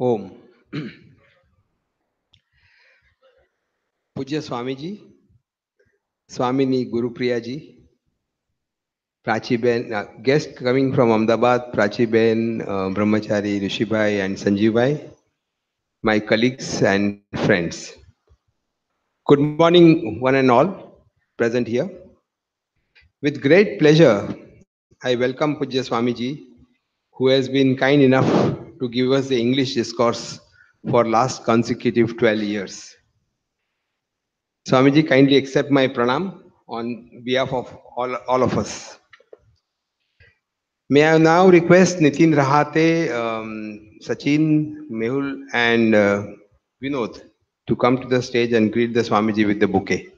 ओम। पूज्य स्वामी जी, स्वामिनी गुरुप्रिया जी, Prachi Ben, guest coming from Ahmedabad, Prachi Ben, Brahmachari, Rishibhai and Sanjeev, my colleagues and friends. Good morning, one and all present here. With great pleasure, I welcome Pujya Swamiji, who has been kind enough to give us the English discourse for last consecutive 12 years. Swamiji, kindly accept my pranam on behalf of all of us. May I now request Nitin Rahate, Sachin, Mehul, and Vinod to come to the stage and greet the Swamiji with the bouquet.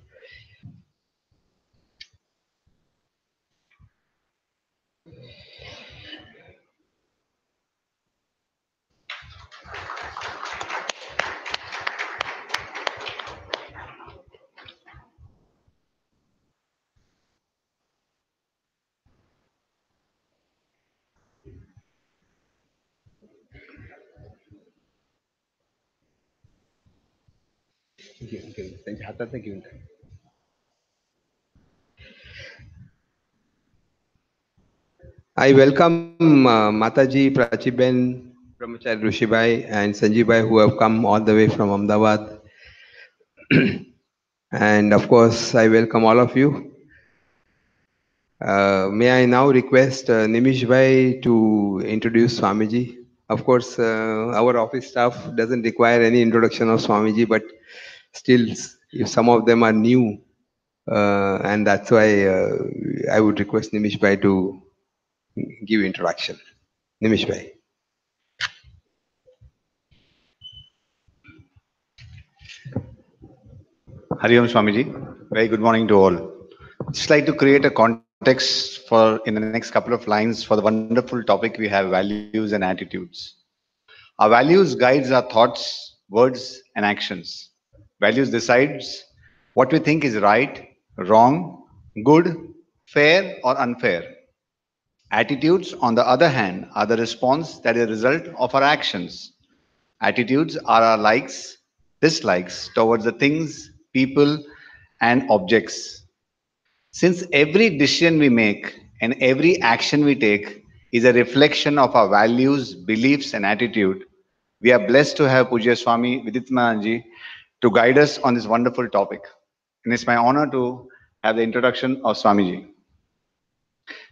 I welcome Mataji, Prachiben, Brahmachari Rishibai, and Sanjeev who have come all the way from Ahmedabad. And of course, I welcome all of you. May I now request Nimish Bhai to introduce Swamiji? Of course, our office staff doesn't require any introduction of Swamiji, but still, if some of them are new, and that's why I would request Nimish Bhai to give introduction. Nimish Bhai. Hari Om Swamiji. Very good morning to all. Just like to create a context for in the next couple of lines for the wonderful topic we have, values and attitudes. Our values guides our thoughts, words and actions. Values decides what we think is right, wrong, good, fair or unfair. Attitudes, on the other hand, are the response that is a result of our actions. Attitudes are our likes, dislikes towards the things, people, and objects. Since every decision we make and every action we take is a reflection of our values, beliefs, and attitude, we are blessed to have Pujya Swami Viditmananji to guide us on this wonderful topic. And it's my honor to have the introduction of Swamiji.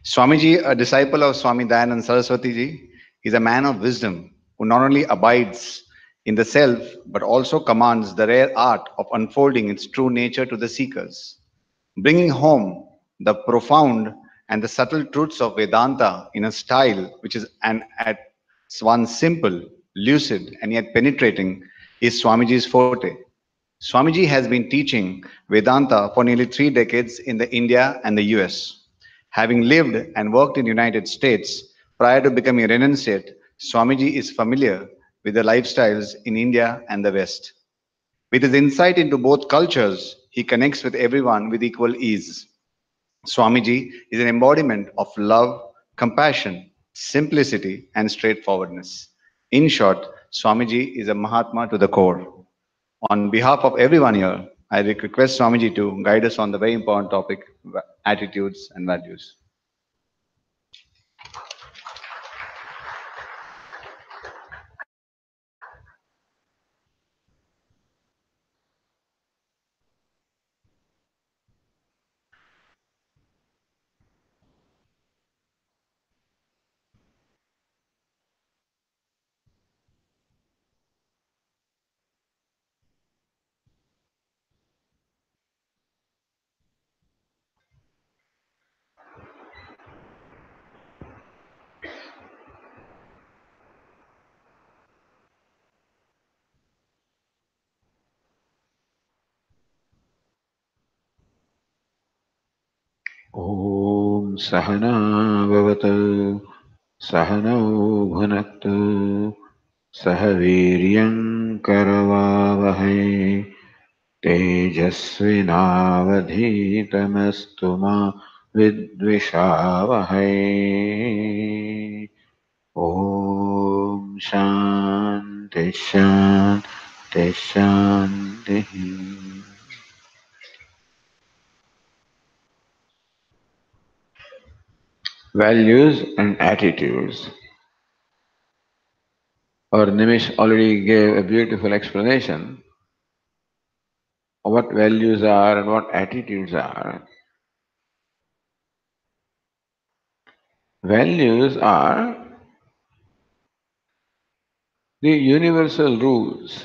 Swamiji, a disciple of Swami Dayanand Saraswati ji, is a man of wisdom who not only abides in the self but also commands the rare art of unfolding its true nature to the seekers, bringing home the profound and the subtle truths of Vedanta in a style which is at once simple, lucid, and yet penetrating is Swamiji's forte. Swamiji has been teaching Vedanta for nearly 3 decades in the India and the US. Having lived and worked in the United States prior to becoming a renunciate, Swamiji is familiar with the lifestyles in India and the West. With his insight into both cultures, he connects with everyone with equal ease. Swamiji is an embodiment of love, compassion, simplicity, and straightforwardness. In short, Swamiji is a Mahatma to the core. On behalf of everyone here, I request Swamiji to guide us on the very important topic, attitudes and values. ॐ सहना भवतु सहनौ भुनक्तु सह वीर्यं करवावहै तेजस्विनावधीतमस्तु मा विद्विषावहै ॐ शान्ति शान्ति शान्तिः Values and attitudes. Our Nimish already gave a beautiful explanation of what values are and what attitudes are. Values are the universal rules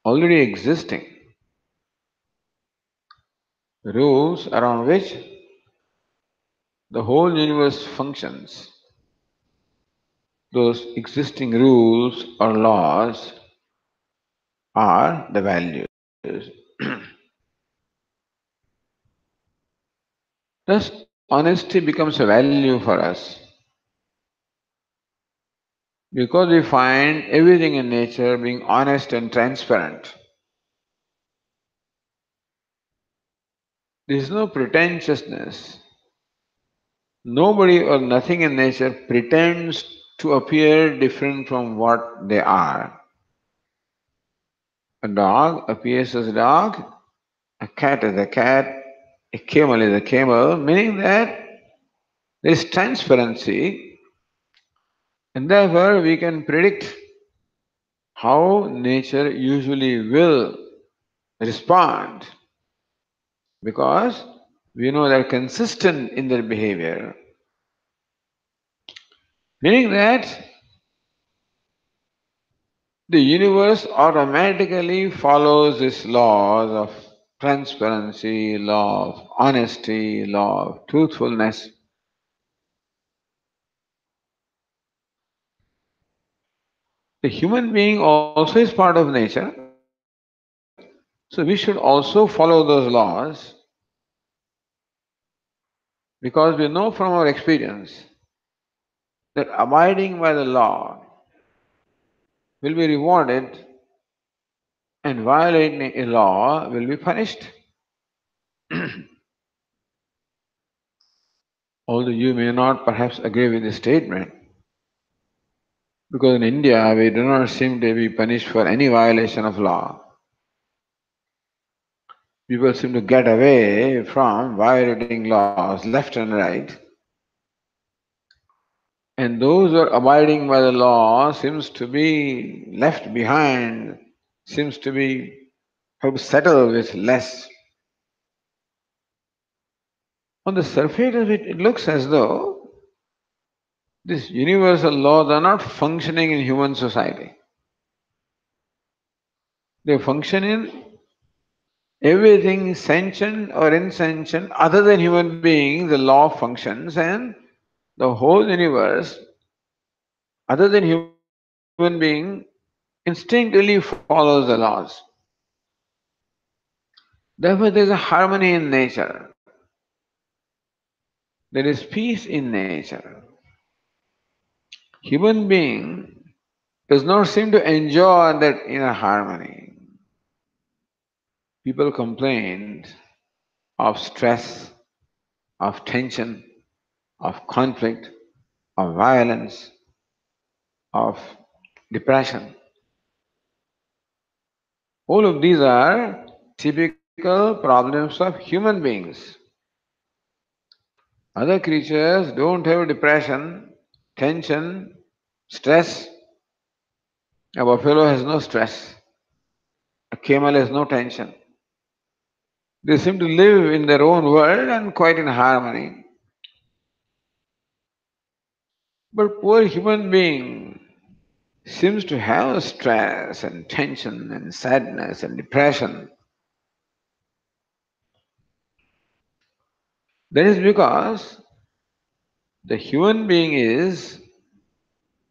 already existing, rules around which the whole universe functions. Those existing rules or laws are the values. Thus, honesty becomes a value for us because we find everything in nature being honest and transparent. There is no pretentiousness. Nobody or nothing in nature pretends to appear different from what they are. A dog appears as a dog, a cat as a cat, a camel is a camel, meaning that there is transparency and therefore we can predict how nature usually will respond because we know they're consistent in their behavior, meaning that the universe automatically follows its laws of transparency, law of honesty, law of truthfulness. The human being also is part of nature, so we should also follow those laws because we know from our experience that abiding by the law will be rewarded and violating a law will be punished. Although you may not perhaps agree with this statement, because in India we do not seem to be punished for any violation of law. People seem to get away from violating laws left and right. And those who are abiding by the law seems to be left behind, seems to be have settled with less. On the surface of it, it looks as though these universal laws are not functioning in human society. They function in everything sentient or insentient other than human beings, the law functions, and the whole universe, other than human being, instinctively follows the laws. Therefore, there is a harmony in nature. There is peace in nature. Human being does not seem to enjoy that inner harmony. People complain of stress, of tension, of conflict, of violence, of depression. All of these are typical problems of human beings. Other creatures don't have depression, tension, stress. A buffalo has no stress. A camel has no tension. They seem to live in their own world and quite in harmony. But poor human being seems to have stress and tension and sadness and depression. That is because the human being is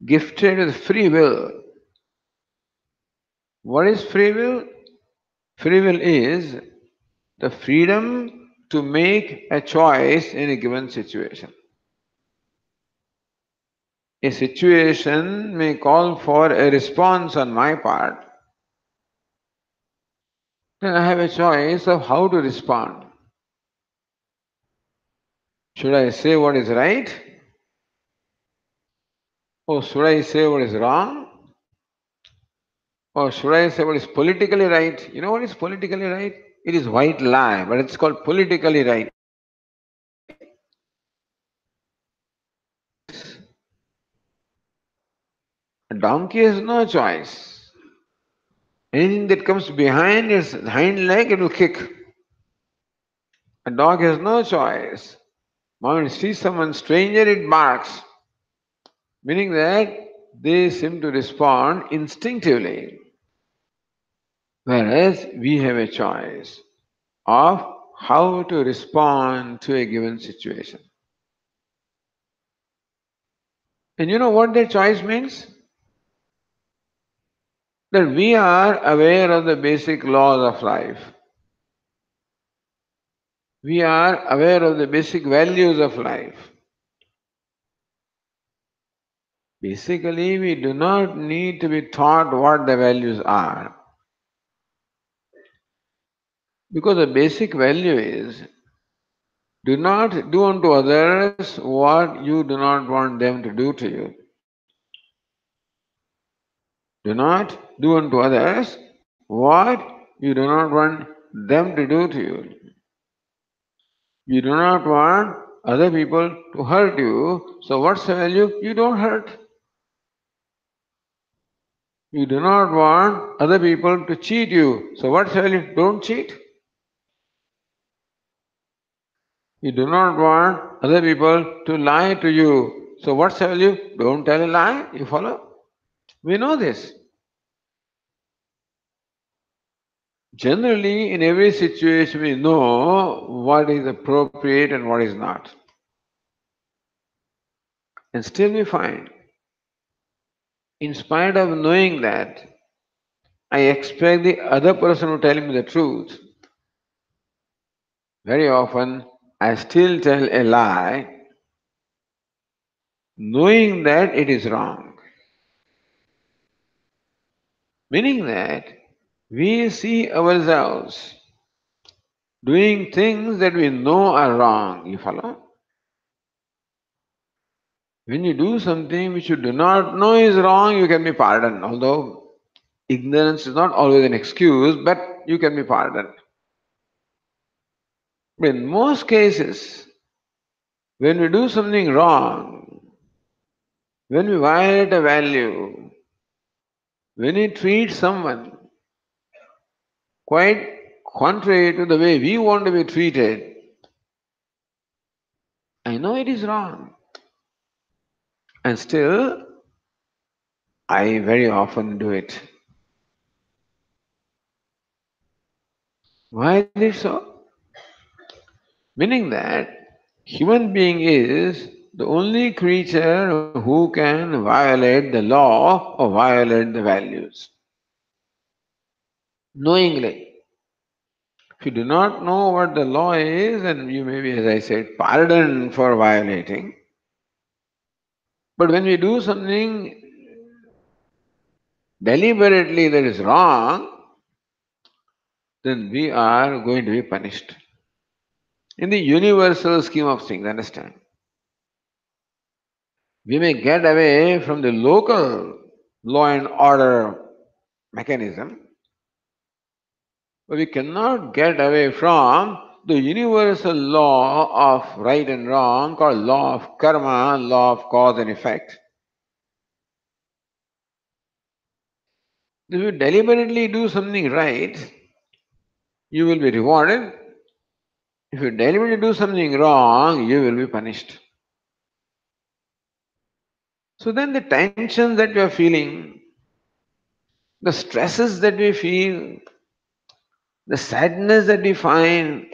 gifted with free will. What is free will? Free will is the freedom to make a choice in a given situation. A situation may call for a response on my part, then I have a choice of how to respond. Should I say what is right? Or should I say what is wrong? Or should I say what is politically right? You know what is politically right? It is white lie, but it's called politically right. A donkey has no choice. Anything that comes behind its hind leg, it will kick. A dog has no choice. When it sees someone stranger, it barks, meaning that they seem to respond instinctively. Whereas we have a choice of how to respond to a given situation. And you know what that choice means? That we are aware of the basic laws of life. We are aware of the basic values of life. Basically, we do not need to be taught what the values are. Because the basic value is do not do unto others what you do not want them to do to you. Do not do unto others what you do not want them to do to you. You do not want other people to hurt you, so what's the value? You don't hurt. You do not want other people to cheat you, so what's the value? Don't cheat. You do not want other people to lie to you, so what's the value? Don't tell a lie. You follow? We know this. Generally, in every situation, we know what is appropriate and what is not. And still, we find, in spite of knowing that, I expect the other person to tell me the truth. Very often, I still tell a lie, knowing that it is wrong. Meaning that we see ourselves doing things that we know are wrong. You follow? When you do something which you do not know is wrong, you can be pardoned. Although ignorance is not always an excuse, but you can be pardoned. But in most cases, when we do something wrong, when we violate a value, when we treat someone quite contrary to the way we want to be treated, I know it is wrong. And still, I very often do it. Why is it so? Meaning that human being is the only creature who can violate the law or violate the values. Knowingly. If you do not know what the law is, and you may be, as I said, pardoned for violating. But when we do something deliberately that is wrong, then we are going to be punished. In the universal scheme of things, understand? We may get away from the local law and order mechanism, but we cannot get away from the universal law of right and wrong called law of karma, law of cause and effect. If you deliberately do something right, you will be rewarded. If you deliberately do something wrong, you will be punished. So then the tensions that we are feeling, the stresses that we feel, the sadness that we find,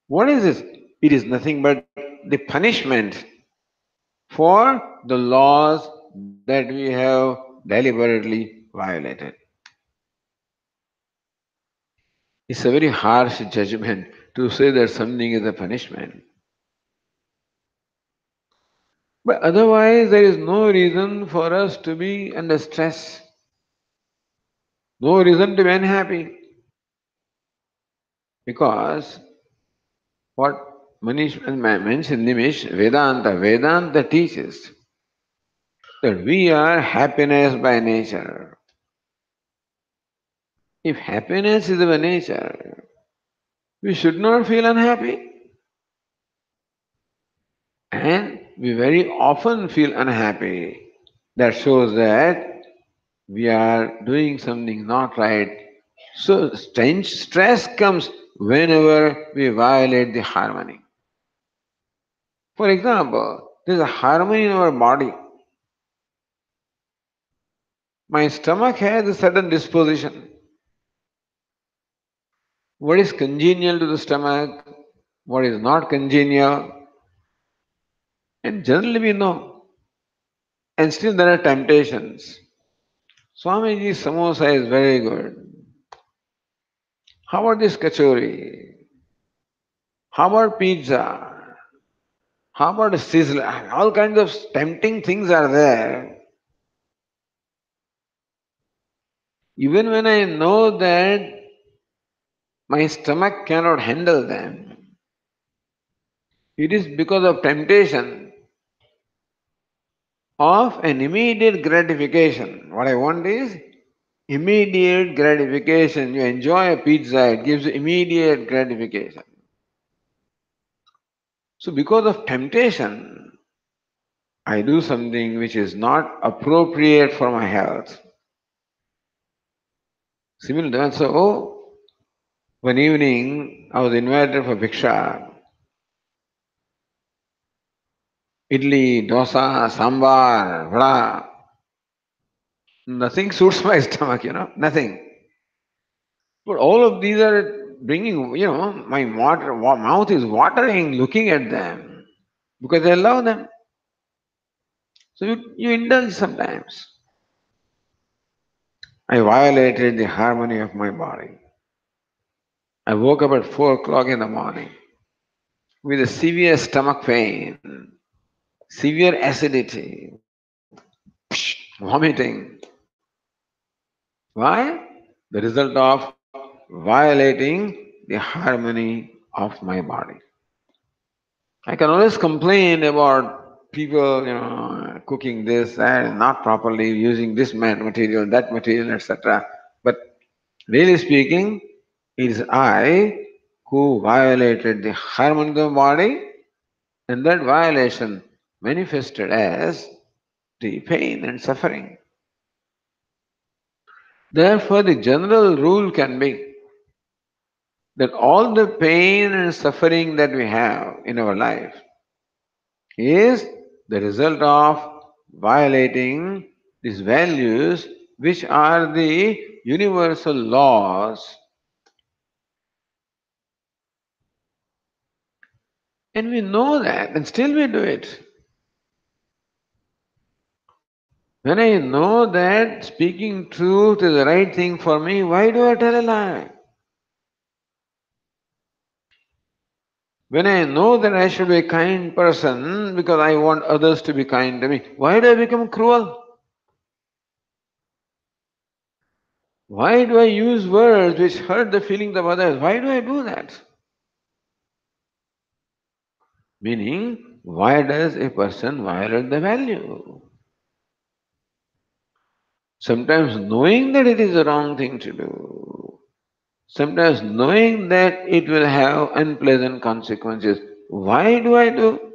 what is this? It is nothing but the punishment for the laws that we have deliberately violated. It's a very harsh judgment to say that something is a punishment. But otherwise, there is no reason for us to be under stress, no reason to be unhappy. Because what Manish mentioned, Nimish, Vedanta teaches that we are happiness by nature. If happiness is our nature, we should not feel unhappy. And we very often feel unhappy. That shows that we are doing something not right. So stress comes whenever we violate the harmony. For example, there is a harmony in our body. My stomach has a certain disposition. What is congenial to the stomach, what is not congenial, and generally we know. And still there are temptations. Swamiji's samosa is very good. How about this kachori? How about pizza? How about a sizzler? All kinds of tempting things are there. Even when I know that my stomach cannot handle them, it is because of temptation of an immediate gratification. What I want is immediate gratification. You enjoy a pizza, it gives you immediate gratification. So, because of temptation, I do something which is not appropriate for my health. Similarly, so one evening I was invited for bhiksha. Idli, dosa, sambar, vada. Nothing suits my stomach, nothing. But all of these are bringing, my mouth is watering looking at them because I love them. So you indulge sometimes. I violated the harmony of my body. I woke up at 4 o'clock in the morning with a severe stomach pain, severe acidity, vomiting. Why? The result of violating the harmony of my body. I can always complain about people, cooking this and not properly using this material, that material, etc. But really speaking, it is I who violated the harmony of the body, and that violation manifested as the pain and suffering. Therefore, the general rule can be that all the pain and suffering that we have in our life is the result of violating these values, which are the universal laws. And we know that, and still we do it. When I know that speaking truth is the right thing for me, why do I tell a lie? When I know that I should be a kind person because I want others to be kind to me, why do I become cruel? Why do I use words which hurt the feelings of others? Why do I do that? Meaning, why does a person violate the value? Sometimes knowing that it is the wrong thing to do, sometimes knowing that it will have unpleasant consequences. Why do I do?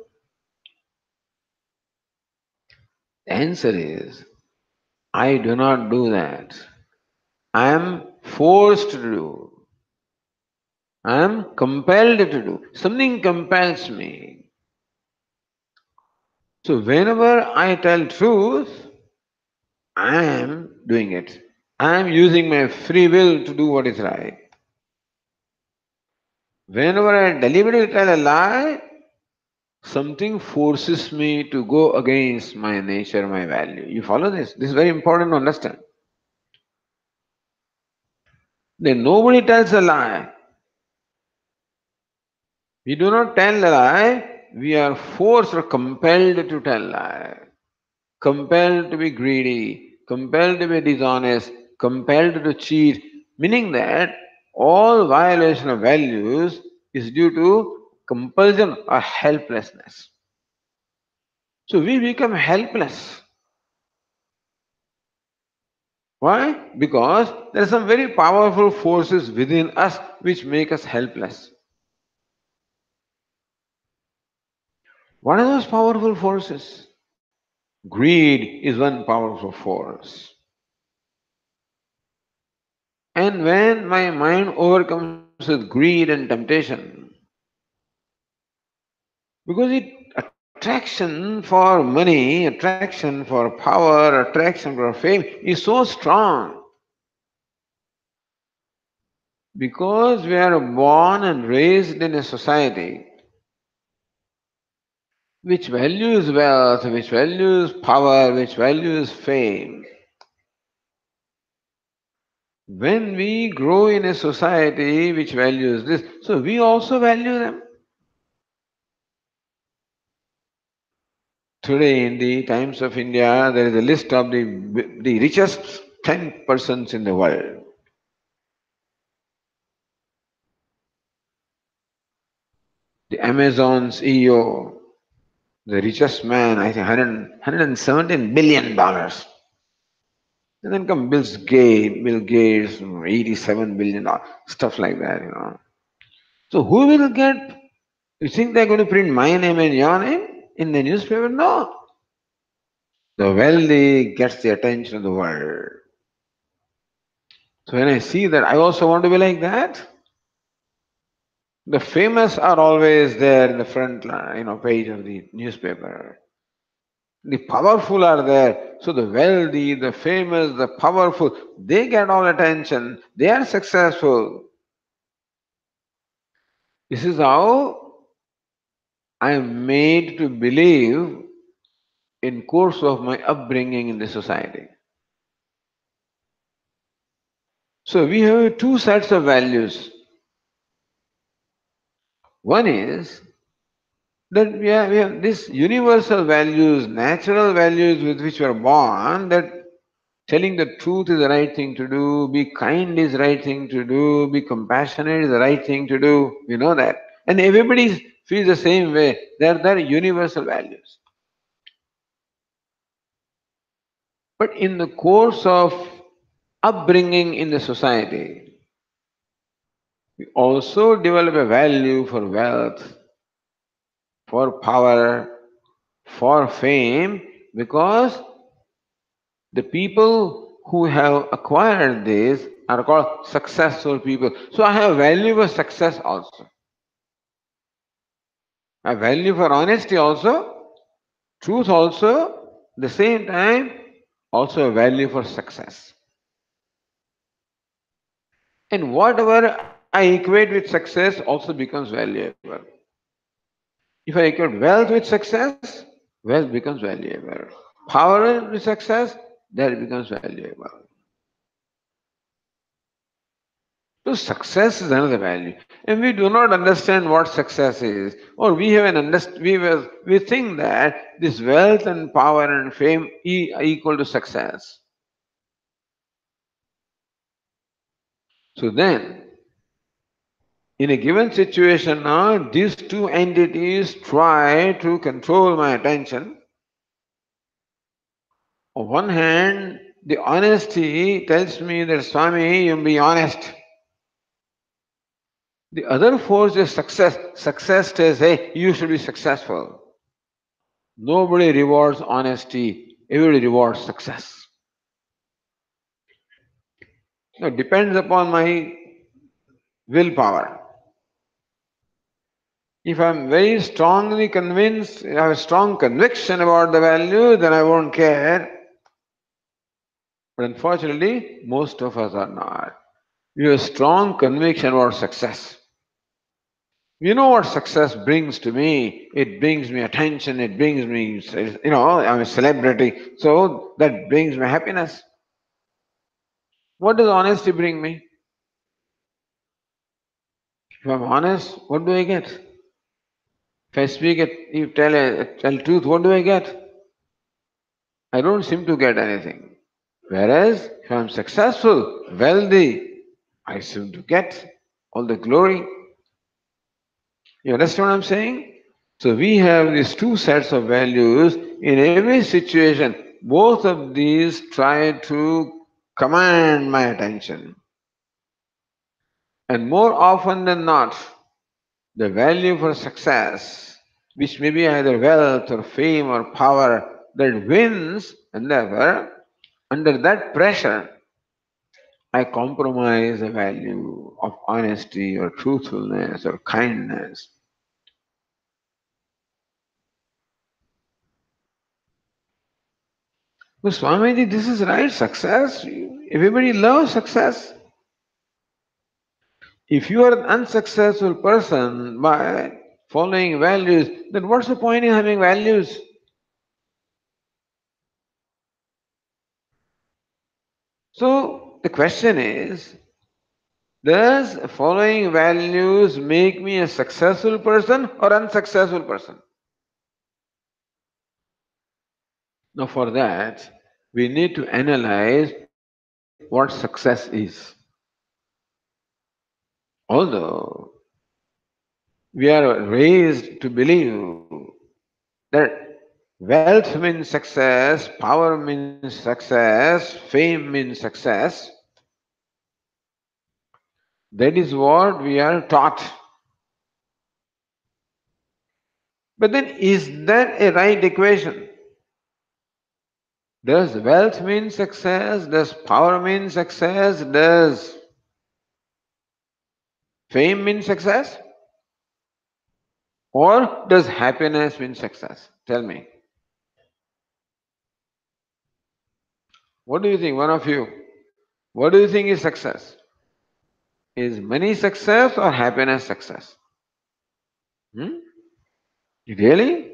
The answer is, I do not do that. I am forced to do. I am compelled to do. Something compels me. So whenever I tell truth, I am doing it. I am using my free will to do what is right. Whenever I deliberately tell a lie, something forces me to go against my nature, my value. You follow this? This is very important to understand. then nobody tells a lie. We do not tell a lie, we are forced or compelled to tell a lie. Compelled to be greedy, compelled to be dishonest, compelled to cheat, meaning that all violation of values is due to compulsion or helplessness. So we become helpless. Why? Because there are some very powerful forces within us which make us helpless. What are those powerful forces? Greed is one powerful force. And when my mind overcomes with greed and temptation, because attraction for money, attraction for power, attraction for fame is so strong, because we are born and raised in a society which values wealth, which values power, which values fame. When we grow in a society which values this, so we also value them. Today, in the Times of India, there is a list of the richest 10 persons in the world. The Amazon CEO, the richest man, I think $117 billion. And then come Bill Gates, $87 billion, stuff like that. So who will get, you think they're going to print my name and your name in the newspaper? No. The wealthy gets the attention of the world. So when I see that, I also want to be like that. The famous are always there in the front page of the newspaper. The powerful are there. So the wealthy, the famous, the powerful, they get all attention. They are successful. This is how I am made to believe in course of my upbringing in the society. So we have two sets of values. One is that we have these universal values, natural values with which we are born, that telling the truth is the right thing to do, be kind is the right thing to do, be compassionate is the right thing to do. We know that. And everybody feels the same way. They're universal values. But in the course of upbringing in the society, we also develop a value for wealth, for power, for fame, because the people who have acquired this are called successful people. So I have value for success also. I have value for honesty also, truth also, the same time also a value for success. And whatever I equate with success also becomes valuable. If I equate wealth with success, wealth becomes valuable. Power with success, that becomes valuable. So success is another value, and we do not understand what success is, or we have we think that this wealth and power and fame are equal to success. So then, in a given situation now, these two entities try to control my attention. On one hand, the honesty tells me that Swami, you be honest. The other force is success. Success says, hey, you should be successful. Nobody rewards honesty, everybody rewards success. Now, it depends upon my willpower. If I'm very strongly convinced, I have a strong conviction about the value, then I won't care. But unfortunately, most of us are not. We have a strong conviction about success. You know what success brings to me? It brings me attention, it brings me, I'm a celebrity, so that brings me happiness. What does honesty bring me? If I'm honest, what do I get? If I speak it, you tell truth, what do I get? I don't seem to get anything. Whereas if I'm successful, wealthy, I seem to get all the glory. You understand what I'm saying? So we have these two sets of values. In every situation, both of these try to command my attention. And more often than not, the value for success, which may be either wealth or fame or power, that wins, and therefore, under that pressure, I compromise the value of honesty or truthfulness or kindness. But Swamiji, this is right, success. Everybody loves success. If you are an unsuccessful person by following values, then what's the point in having values? So the question is, does following values make me a successful person or unsuccessful person? Now for that, we need to analyze what success is. Although we are raised to believe that wealth means success, power means success, fame means success, that is what we are taught. But then, is that a right equation? Does wealth mean success? Does power mean success? Does fame mean success? Or does happiness mean success? Tell me. What do you think, one of you? What do you think is success? Is money success or happiness success? Hmm? Really?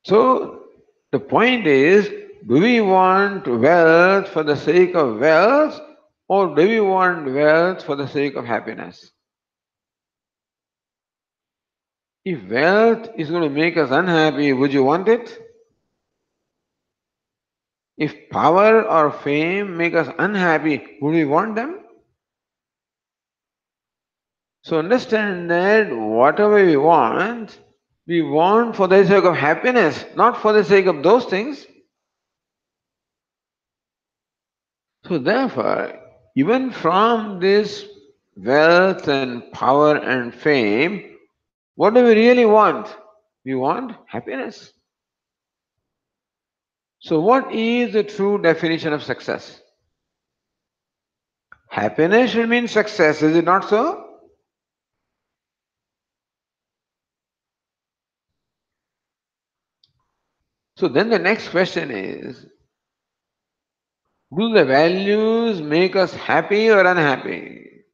So the point is, do we want wealth for the sake of wealth or do we want wealth for the sake of happiness? If wealth is going to make us unhappy, would you want it? If power or fame make us unhappy, would we want them? So understand that whatever we want for the sake of happiness, not for the sake of those things. So therefore, even from this wealth and power and fame, what do we really want? We want happiness. So what is the true definition of success? Happiness should mean success, is it not so? So then the next question is, do the values make us happy or unhappy?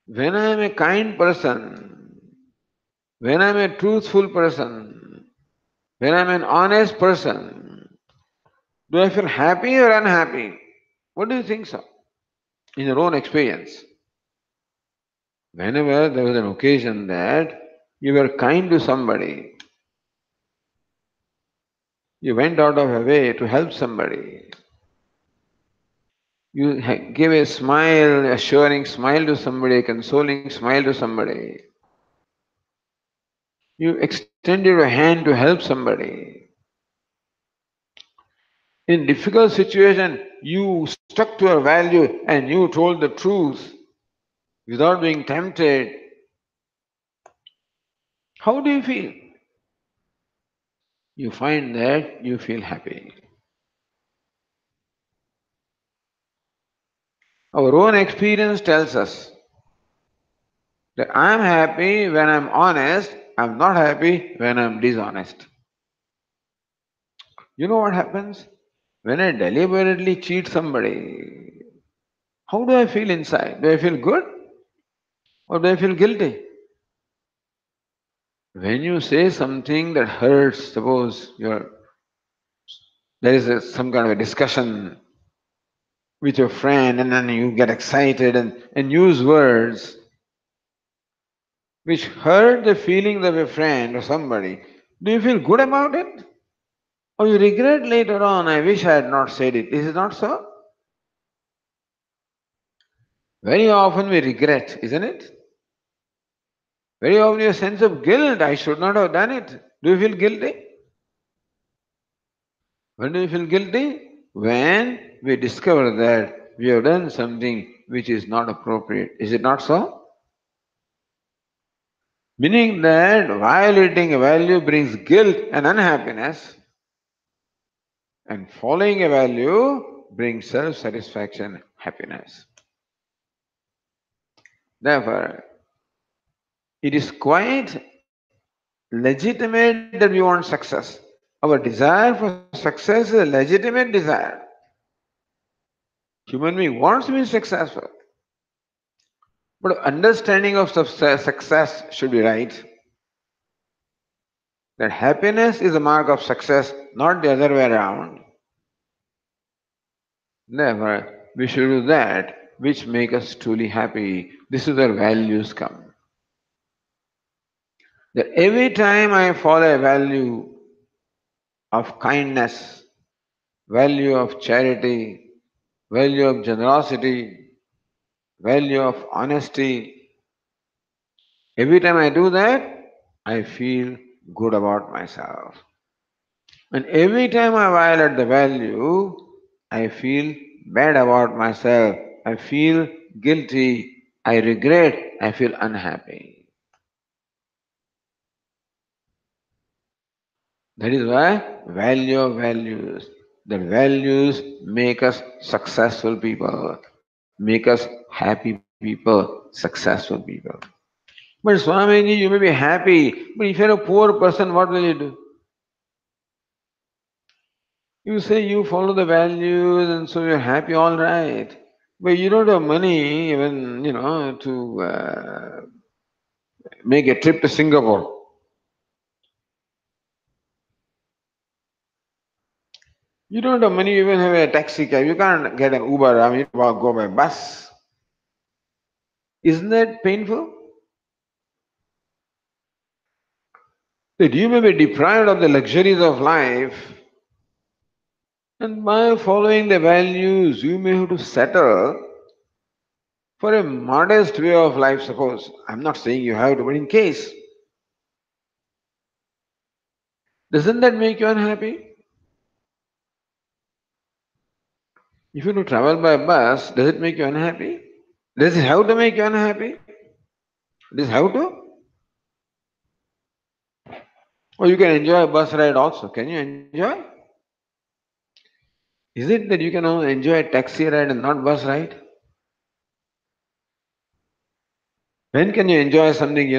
When I am a kind person, when I am a truthful person, when I am an honest person, do I feel happy or unhappy? What do you think so? In your own experience. Whenever there was an occasion that you were kind to somebody, you went out of your way to help somebody, you gave a smile, assuring smile to somebody, a consoling smile to somebody, you extended your hand to help somebody. In difficult situation, you stuck to your value and you told the truth without being tempted. How do you feel? You find that you feel happy. Our own experience tells us that I am happy when I'm honest, I'm not happy when I'm dishonest. You know what happens? When I deliberately cheat somebody, how do I feel inside? Do I feel good or do I feel guilty? When you say something that hurts, suppose there is some kind of a discussion with your friend and then you get excited and use words which hurt the feelings of a friend or somebody, do you feel good about it? Or you regret later on, I wish I had not said it. Is it not so? Very often we regret, isn't it? Very often a sense of guilt, I should not have done it. Do you feel guilty? When do you feel guilty? When we discover that we have done something which is not appropriate. Is it not so? Meaning that violating a value brings guilt and unhappiness, and following a value brings self satisfaction, happiness. Therefore, it is quite legitimate that we want success. Our desire for success is a legitimate desire. Human being wants to be successful. But understanding of success should be right. That happiness is a mark of success, not the other way around. Therefore, we should do that which make us truly happy. This is where values come. That every time I follow a value of kindness, value of charity, value of generosity, value of honesty, every time I do that, I feel good about myself. And every time I violate the value, I feel bad about myself. I feel guilty. I regret. I feel unhappy. That is why value of values. The values make us successful people, make us happy people, successful people. But Swamiji, you may be happy, but if you're a poor person, what will you do? You say you follow the values and so you're happy, all right. But you don't have money even, to make a trip to Singapore. You don't have money, you even have a taxi cab. You can't get an Uber, I mean, go by bus. Isn't that painful? That you may be deprived of the luxuries of life, and by following the values, you may have to settle for a modest way of life, suppose. I'm not saying you have to, but in case, doesn't that make you unhappy? If you have to travel by bus, does it make you unhappy? Does it have to make you unhappy? Does it have to? Or you can enjoy a bus ride also. Can you enjoy? Is it that you can only enjoy a taxi ride and not bus ride? When can you enjoy something,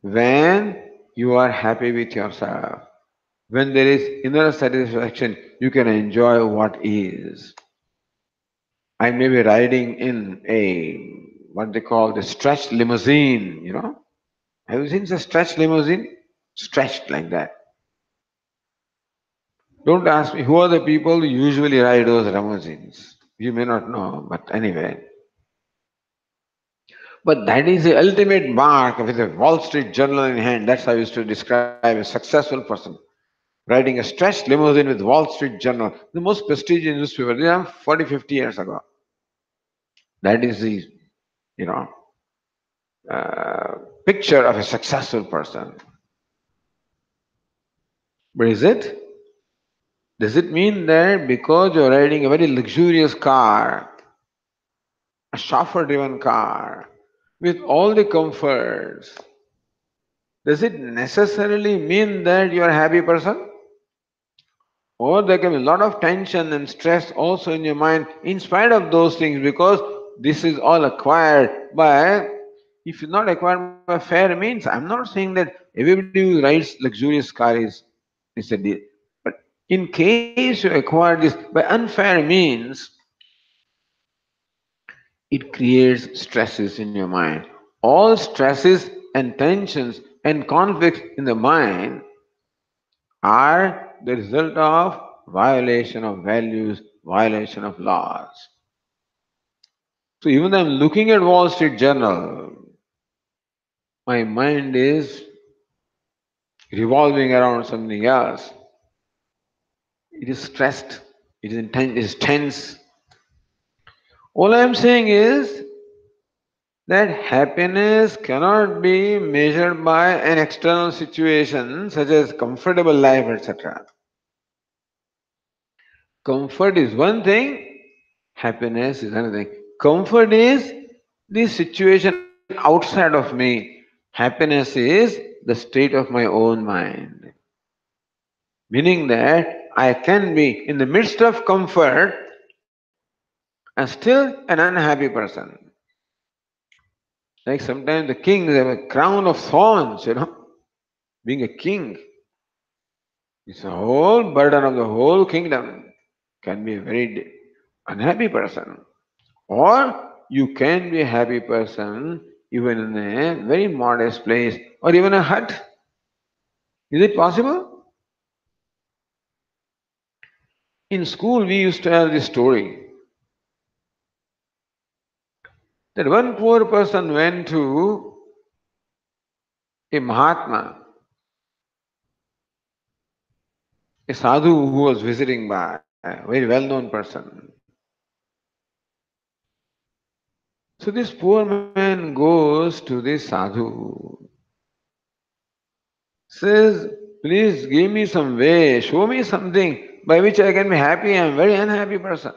When you are happy with yourself. When there is inner satisfaction, you can enjoy what is. I may be riding in what they call the stretched limousine. Have you seen the stretched limousine? Stretched like that. Don't ask me who are the people who usually ride those limousines. You may not know, but anyway. But that is the ultimate mark with a Wall Street Journal in hand. That's how I used to describe a successful person. Riding a stretched limousine with Wall Street Journal, the most prestigious newspaper, 40, 50 years ago. That is the, you know, uh, picture of a successful person. But is it? Does it mean that because you're riding a very luxurious car, a chauffeur-driven car, with all the comforts, does it necessarily mean that you're a happy person? Or there can be a lot of tension and stress also in your mind in spite of those things because this is all acquired by, if it's not acquired by fair means, I'm not saying that everybody who rides luxurious car is a deal. But in case you acquire this by unfair means, it creates stresses in your mind. All stresses and tensions and conflicts in the mind are the result of violation of values, violation of laws. So even though I'm looking at Wall Street Journal, my mind is revolving around something else. It is stressed, it is tense. All I'm saying is that happiness cannot be measured by an external situation such as comfortable life, etc. Comfort is one thing, happiness is another thing. Comfort is the situation outside of me. Happiness is the state of my own mind. Meaning that I can be in the midst of comfort and still an unhappy person. Like sometimes the kings have a crown of thorns, being a king. It's a whole burden of the whole kingdom. Can be a very unhappy person. Or you can be a happy person even in a very modest place or even a hut. Is it possible? In school, we used to have this story that one poor person went to a Mahatma, a sadhu who was visiting by, a very well known person. So this poor man goes to this sadhu, says, please give me some way, show me something by which I can be happy. I am a very unhappy person.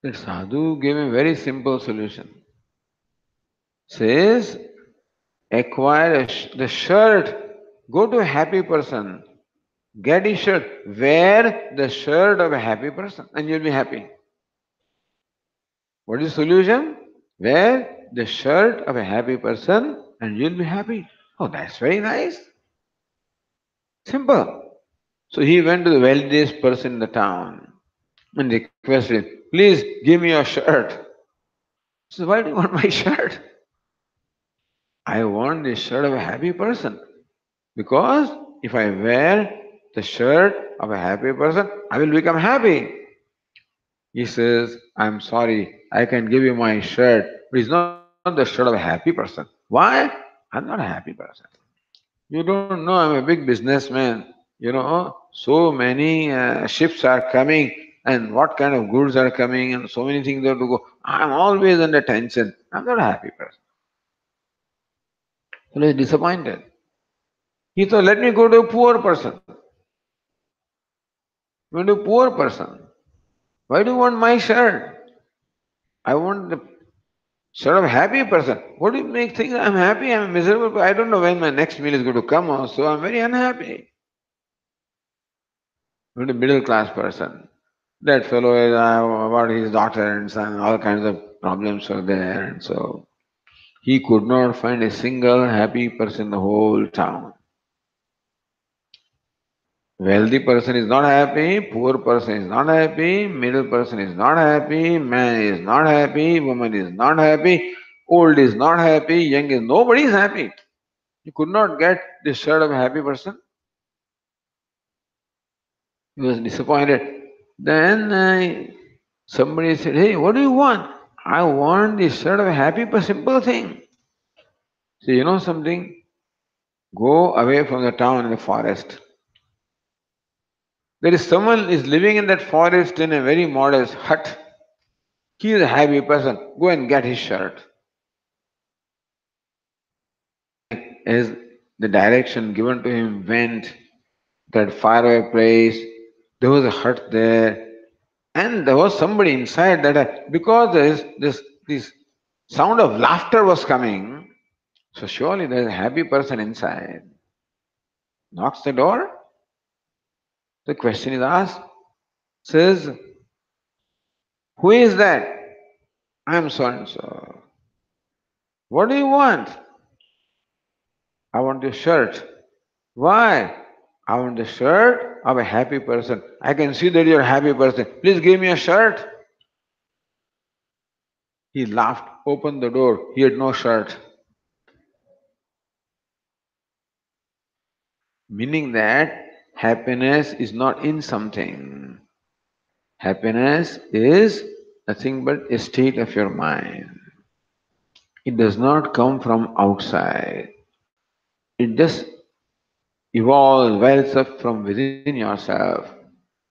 The sadhu gave a very simple solution. Says, acquire the shirt, go to a happy person, get a shirt, wear the shirt of a happy person, and you'll be happy. What is the solution? Wear the shirt of a happy person, and you'll be happy. Oh, that's very nice. Simple. So he went to the wealthiest person in the town and requested, please give me your shirt. So why do you want my shirt? I want the shirt of a happy person. Because if I wear the shirt of a happy person, I will become happy. He says, I'm sorry, I can give you my shirt, but it's not the shirt of a happy person. Why? I'm not a happy person. You don't know, I'm a big businessman. So many ships are coming, and what kind of goods are coming, and so many things have to go. I'm always under tension. I'm not a happy person. So he's disappointed. He thought, let me go to a poor person. Went to a poor person. Why do you want my shirt? I want the shirt of a happy person. What do you make think I'm happy? I'm miserable. But I don't know when my next meal is going to come, so I'm very unhappy. Went to a middle class person. That fellow is about his daughter and son, all kinds of problems were there, and so he could not find a single happy person in the whole town. Wealthy person is not happy, poor person is not happy, middle person is not happy, man is not happy, woman is not happy, old is not happy, young is nobody is happy. You could not get the shirt of a happy person. He was disappointed. Then somebody said, hey, what do you want? I want the shirt of a happy person, simple thing. So you know something? Go away from the town in the forest. There is someone is living in that forest in a very modest hut. He is a happy person. Go and get his shirt. As the direction given to him went, that faraway place, there was a hut there, and there was somebody inside that because there is this sound of laughter was coming, so surely there is a happy person inside. Knocks the door, the question is asked, says, who is that? I am so and so. What do you want? I want your shirt. Why? I want the shirt of a happy person. I can see that you're a happy person. Please give me a shirt. He laughed, opened the door. He had no shirt. meaning that happiness is not in something. Happiness is nothing but a state of your mind. It does not come from outside. It just evolves, wells up from within yourself.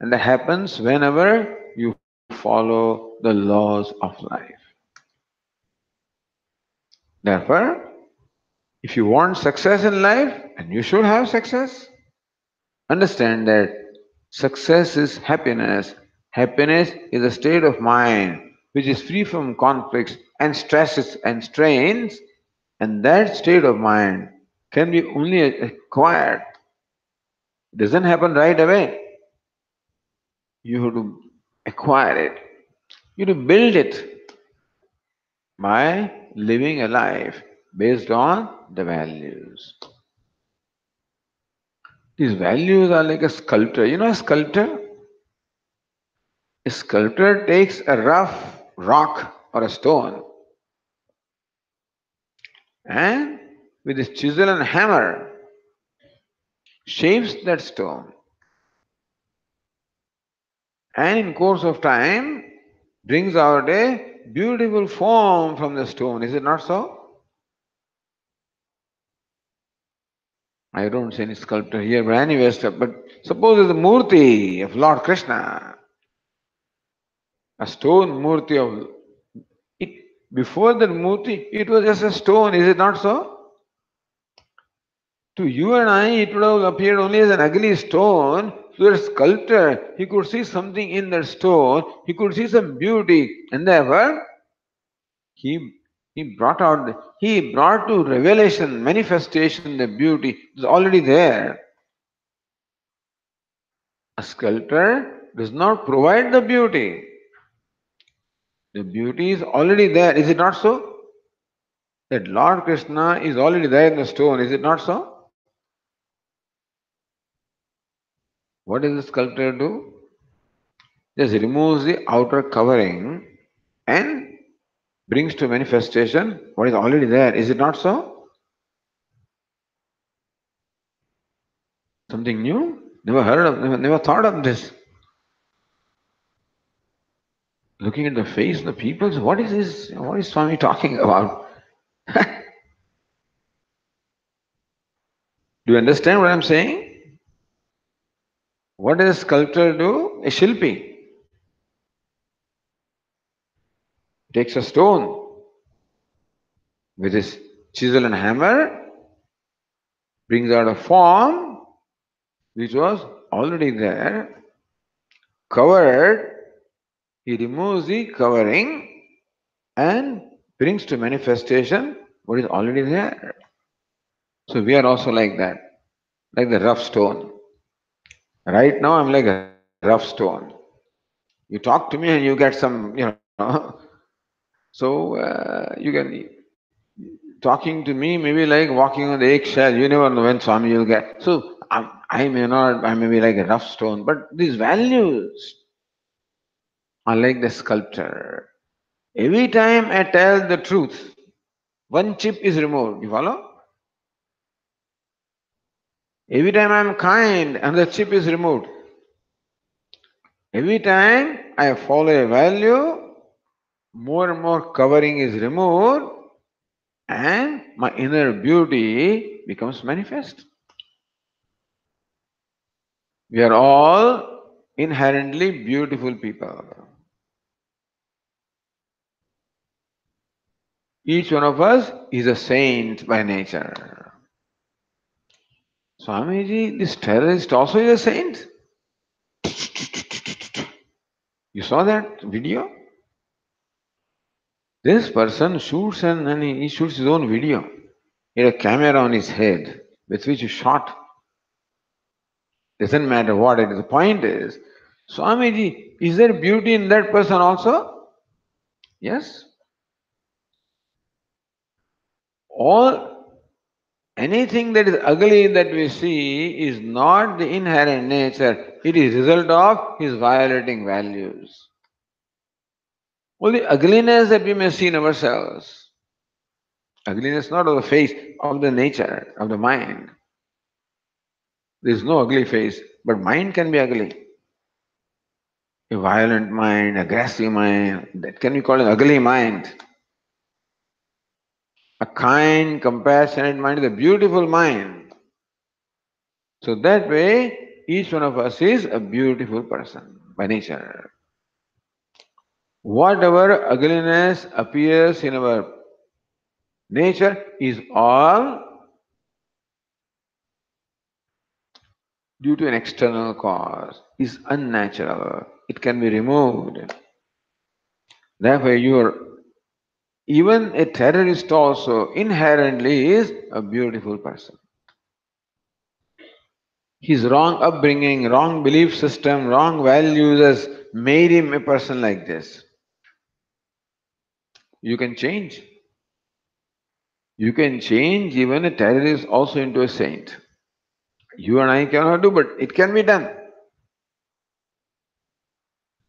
And that happens whenever you follow the laws of life. Therefore, if you want success in life, and you should have success, understand that success is happiness. Happiness is a state of mind which is free from conflicts and stresses and strains, and that state of mind can be only acquired. It doesn't happen right away. You have to acquire it. You have to build it by living a life based on the values. These values are like a sculptor. You know a sculptor? A sculptor takes a rough rock or a stone and with his chisel and hammer shapes that stone. And in course of time brings out a beautiful form from the stone. Is it not so? I don't see any sculptor here, but anyway, but suppose it's the Murti of Lord Krishna, a stone Murti of it. Before that Murti, it was just a stone, is it not so? To you and I, it would have appeared only as an ugly stone. To the sculptor, he could see something in that stone, he could see some beauty, and therefore he he brought to revelation, manifestation, the beauty. It was already there. A sculptor does not provide the beauty. The beauty is already there, is it not so? That Lord Krishna is already there in the stone, is it not so? What does the sculptor do? Just removes the outer covering and brings to manifestation what is already there, is it not so? Something new? Never heard of, never thought of this. Looking at the face of the people, what is this? What is Swami talking about? Do you understand what I'm saying? What does a sculptor do? A shilpi takes a stone with his chisel and hammer, brings out a form which was already there, covered, he removes the covering and brings to manifestation what is already there. So we are also like that, like the rough stone. Right now I'm like a rough stone. You talk to me and you get some, so you can talking to me maybe like walking on the eggshell. You never know when Swami you'll get. So I may not, I may be like a rough stone, but these values are like the sculptor. Every time I tell the truth, one chip is removed. You follow? Every time I am kind, another chip is removed. Every time I follow a value, more and more covering is removed, and my inner beauty becomes manifest. We are all inherently beautiful people. Each one of us is a saint by nature. Swamiji, this terrorist also is a saint? You saw that video? This person shoots and he shoots his own video. He had a camera on his head with which he shot. Doesn't matter what it is. The point is, Swamiji, is there beauty in that person also? Yes. All anything that is ugly that we see is not the inherent nature. It is result of his violating values. Only ugliness that we may see in ourselves. Ugliness not of the face, of the nature, of the mind. There is no ugly face, but mind can be ugly. A violent mind, aggressive mind, that can be called an ugly mind. A kind, compassionate mind is a beautiful mind. So that way, each one of us is a beautiful person by nature. Whatever ugliness appears in our nature is all due to an external cause, is unnatural. It can be removed. Therefore, even a terrorist also inherently is a beautiful person. His wrong upbringing, wrong belief system, wrong values has made him a person like this. You can change. You can change even a terrorist also into a saint. You and I cannot do, but it can be done.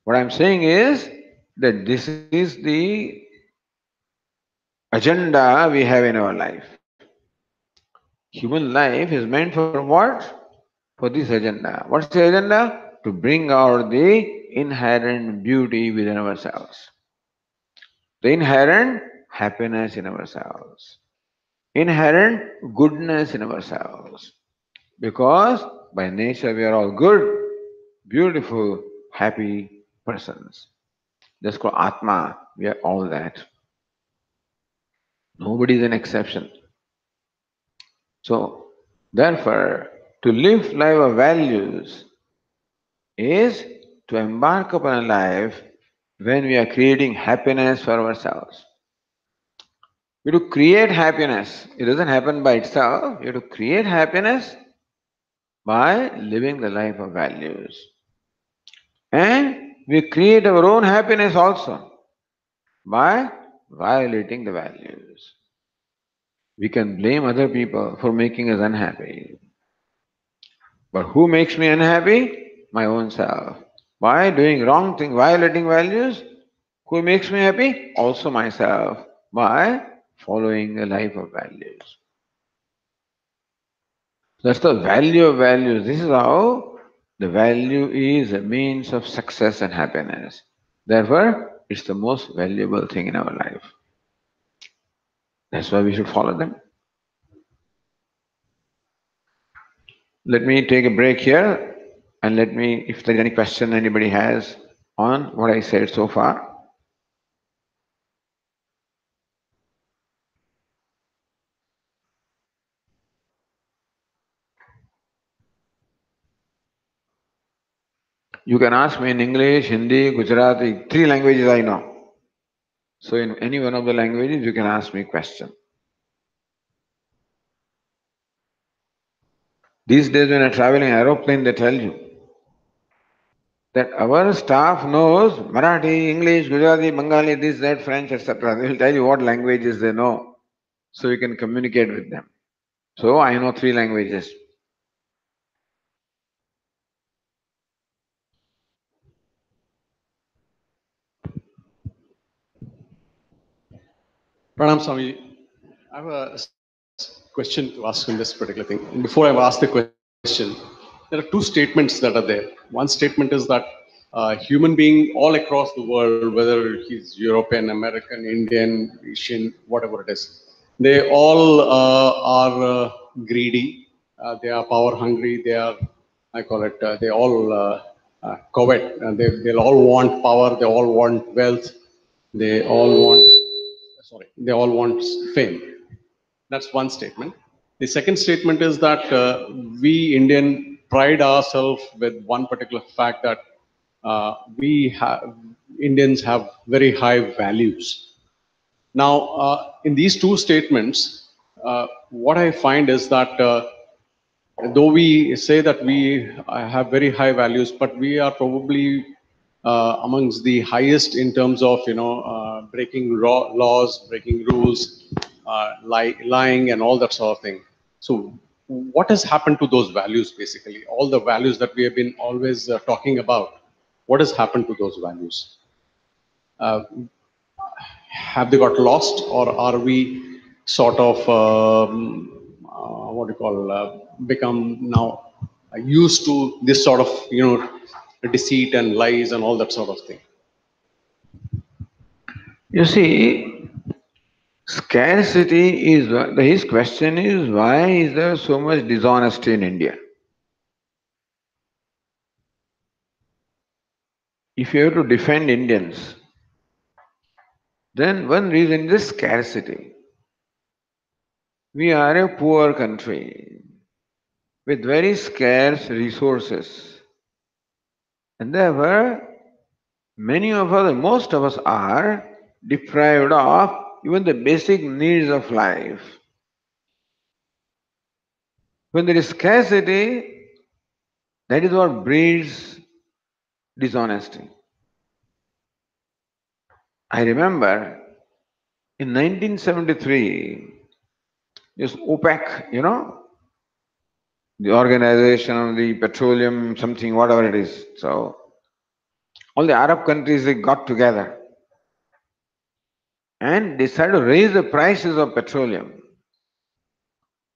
What I'm saying is that this is the agenda we have in our life. Human life is meant for what? For this agenda. What's the agenda? To bring out the inherent beauty within ourselves, the inherent happiness in ourselves, inherent goodness in ourselves. Because by nature we are all good, beautiful, happy persons. That's called Atma. We are all that. Nobody is an exception. So, therefore, to live life of values is to embark upon a life when we are creating happiness for ourselves. We have to create happiness. It doesn't happen by itself. You have to create happiness by living the life of values. And we create our own happiness also by violating the values. We can blame other people for making us unhappy. But who makes me unhappy? My own self. By doing wrong thing, violating values, who makes me happy? Also myself. By following a life of values. That's the value of values. This is how the value is a means of success and happiness. Therefore, it's the most valuable thing in our life. That's why we should follow them. Let me take a break here and let me, if there's any question anybody has on what I said so far. You can ask me in English, Hindi, Gujarati, 3 languages I know. So in any one of the languages, you can ask me a question. These days when I travel in aeroplane, they tell you that our staff knows Marathi, English, Gujarati, Bengali, this, that, French, etc. They will tell you what languages they know, so you can communicate with them. So I know 3 languages. Pranam Swami, I have a question to ask in this particular thing. Before I ask the question, there are 2 statements that are there. One statement is that human being all across the world, whether he's European, American, Indian, Asian, whatever it is, they all are greedy. They are power hungry. They are, I call it, they all covet. They'll all want power. They all want wealth. They all want, sorry, they all want fame. That's one statement. The second statement is that we Indian pride ourselves with one particular fact that we have Indians have very high values. Now, in these 2 statements, what I find is that though we say that we have very high values, but we are probably amongst the highest in terms of breaking laws, breaking rules, lying, and all that sort of thing. So, what has happened to those values? Basically, all the values that we have been always talking about. What has happened to those values? Have they got lost, or are we sort of what do you call become now used to this sort of, deceit and lies and all that sort of thing? You see, scarcity is, his question is, why is there so much dishonesty in India? If you have to defend Indians, then one reason is scarcity. We are a poor country with very scarce resources. And therefore, many of us, most of us are deprived of even the basic needs of life. When there is scarcity, that is what breeds dishonesty. I remember in 1973, this OPEC, the organization of the petroleum, something, whatever it is. So, all the Arab countries, they got together and decided to raise the prices of petroleum.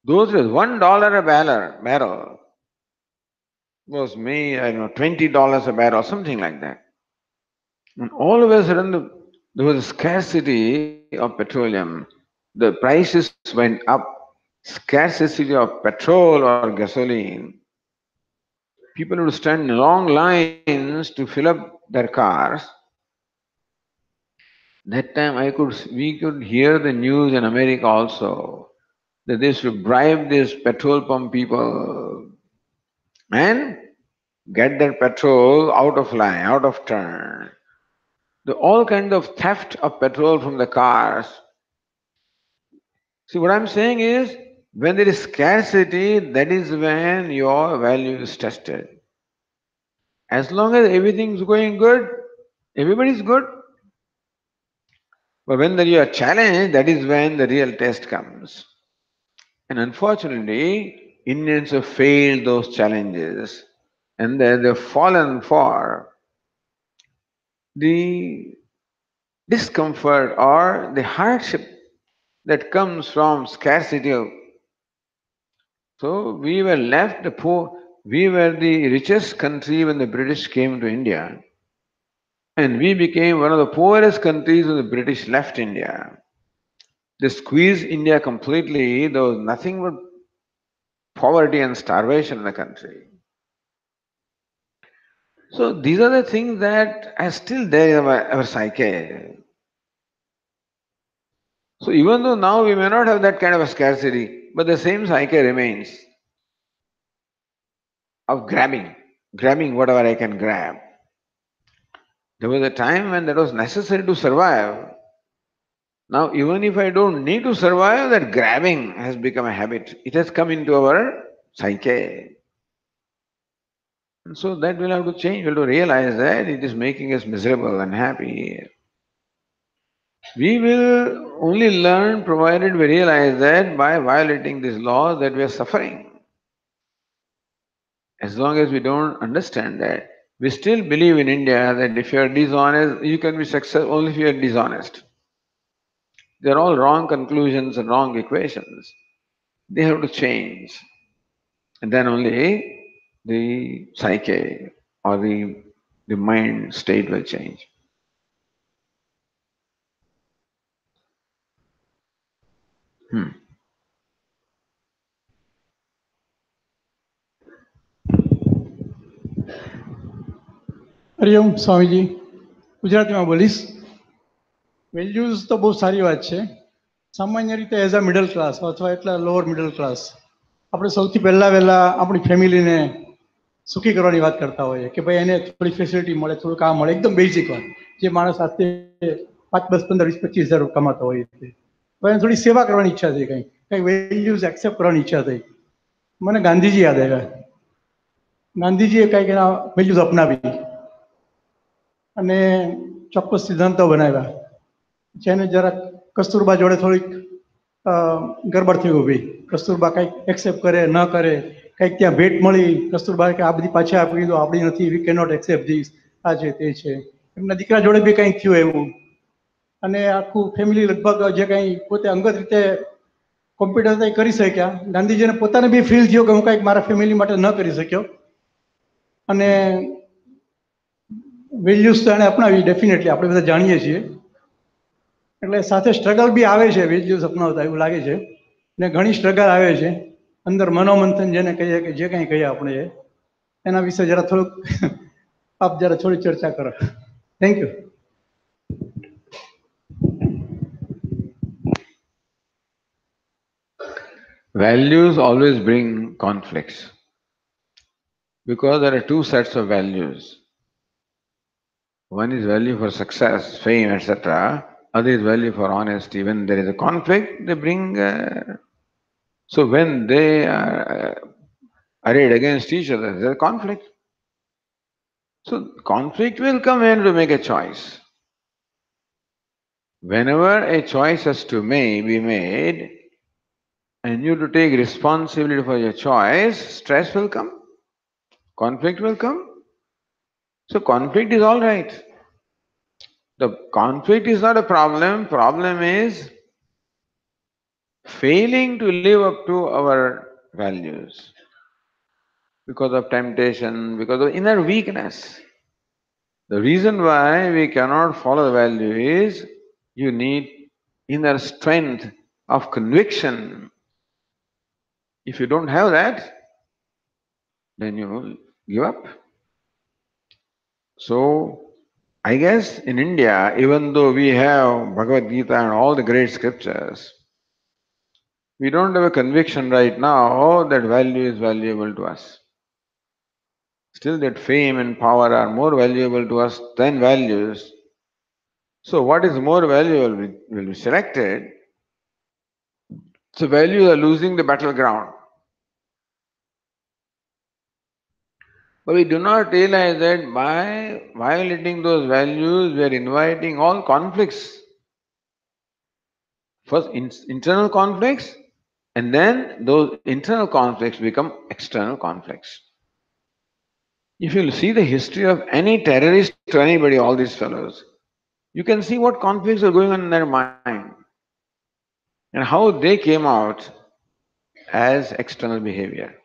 Those with $1 a barrel was made, I don't know, $20 a barrel, something like that. And all of a sudden, there was a scarcity of petroleum. The prices went up. Scarcity of petrol or gasoline. People would stand in long lines to fill up their cars. That time we could hear the news in America also that they should bribe these petrol pump people and get their petrol out of line, out of turn. All kind of theft of petrol from the cars. See, what I'm saying is, when there is scarcity, that is when your value is tested. As long as everything's going good, everybody's good. But when you are challenged, that is when the real test comes. And unfortunately, Indians have failed those challenges and they've fallen for the discomfort or the hardship that comes from scarcity. So we were left poor. We were the richest country when the British came to India. And we became one of the poorest countries when the British left India. They squeezed India completely. There was nothing but poverty and starvation in the country. So these are the things that are still there in our psyche. So even though now we may not have that kind of a scarcity, but the same psyche remains of grabbing whatever I can grab. There was a time when that was necessary to survive. Now, even if I don't need to survive, that grabbing has become a habit. It has come into our psyche. And so that we'll have to change. We'll have to realize that it is making us miserable and unhappy. We will only learn provided we realize that by violating this law that we are suffering. As long as we don't understand that, we still believe in India that if you are dishonest, you can be successful only if you are dishonest. They are all wrong conclusions and wrong equations. They have to change. And then only the psyche or the mind state will change. Hariom Swamiji, ગુજરાતીમાં બોલીશ. Values તો બહુ સારી વાત છે. સામાન્ય રીતે as a middle class અથવા એટલા લોઅર મિડલ ક્લાસ આપણે સૌથી વહેલા આપણી ફેમિલીને સુખી કરવાની વાત કરતા હોઈએ કે ભાઈ એને થોડી ફેસિલિટી મળે, થોડું કામ મળે, એકદમ બેઝિક વાત. જે માણસ સાથે 5, 10, 15, 20, 25 હજાર કમાતો હોય છે, એને થોડી સેવા કરવાની ઈચ્છા થઈ, કંઈ વેલ્યુઝ એક્સેપ્ટ કરવાની ઈચ્છા થઈ. મને ગાંધીજી યાદ આવ્યા. ગાંધીજીએ કંઈક એના વેલ્યુઝ અપનાવી અને ચોક્કસ સિદ્ધાંતો બનાવ્યા. જેને જરાક કસ્તુરબા જોડે થોડીક ગરબડ થઈ ઊભી. કસ્તુરબા કંઈક એક્સેપ્ટ કરે ન કરે, કંઈક ત્યાં ભેટ મળી, કસ્તુરબા કે આ બધી પાછી આપી દો, આપણી નથી, we can not accept this, આ છે તે છે. એમના દીકરા જોડે બી કંઈક થયું એવું. અને આખું ફેમિલી લગભગ જે કંઈ પોતે અંગત રીતે કોમ્પ્યુટર એ કરી શક્યા. ગાંધીજીને પોતાને બી ફીલ થયો કે હું કંઈક મારા ફેમિલી માટે ન કરી શક્યો, અને વેલ્યુઝ તો એણે અપનાવી, ડેફિનેટલી આપણે બધા જાણીએ છીએ. એટલે સાથે સ્ટ્રગલ બી આવે છે વેલ્યુઝ અપનાવતા, એવું લાગે છે. ને ઘણી સ્ટ્રગલ આવે છે અંદર, મનોમંથન જેને કહીએ કે જે કંઈ કહીએ આપણે એના વિશે જરા થોડુંક આપ જરા થોડી ચર્ચા કરો. Thank you. Values always bring conflicts because there are two sets of values. One is value for success, fame, etc. Other is value for honesty. When there is a conflict, they bring. So when they are arrayed against each other, there is a conflict. So conflict will come when to make a choice. Whenever a choice has to be made, and you to take responsibility for your choice, stress will come, conflict will come. So conflict is all right. The conflict is not a problem. Problem is failing to live up to our values because of temptation, because of inner weakness. The reason why we cannot follow the value is you need inner strength of conviction. If you don't have that, then you will give up. So, I guess in India, even though we have Bhagavad Gita and all the great scriptures, we don't have a conviction right now that value is valuable to us. Still, that fame and power are more valuable to us than values. So, what is more valuable will be selected. So, values are losing the battleground. But we do not realize that by violating those values, we are inviting all conflicts. First, internal conflicts, and then those internal conflicts become external conflicts. If you see the history of any terrorist or anybody, all these fellows, you can see what conflicts are going on in their mind and how they came out as external behavior.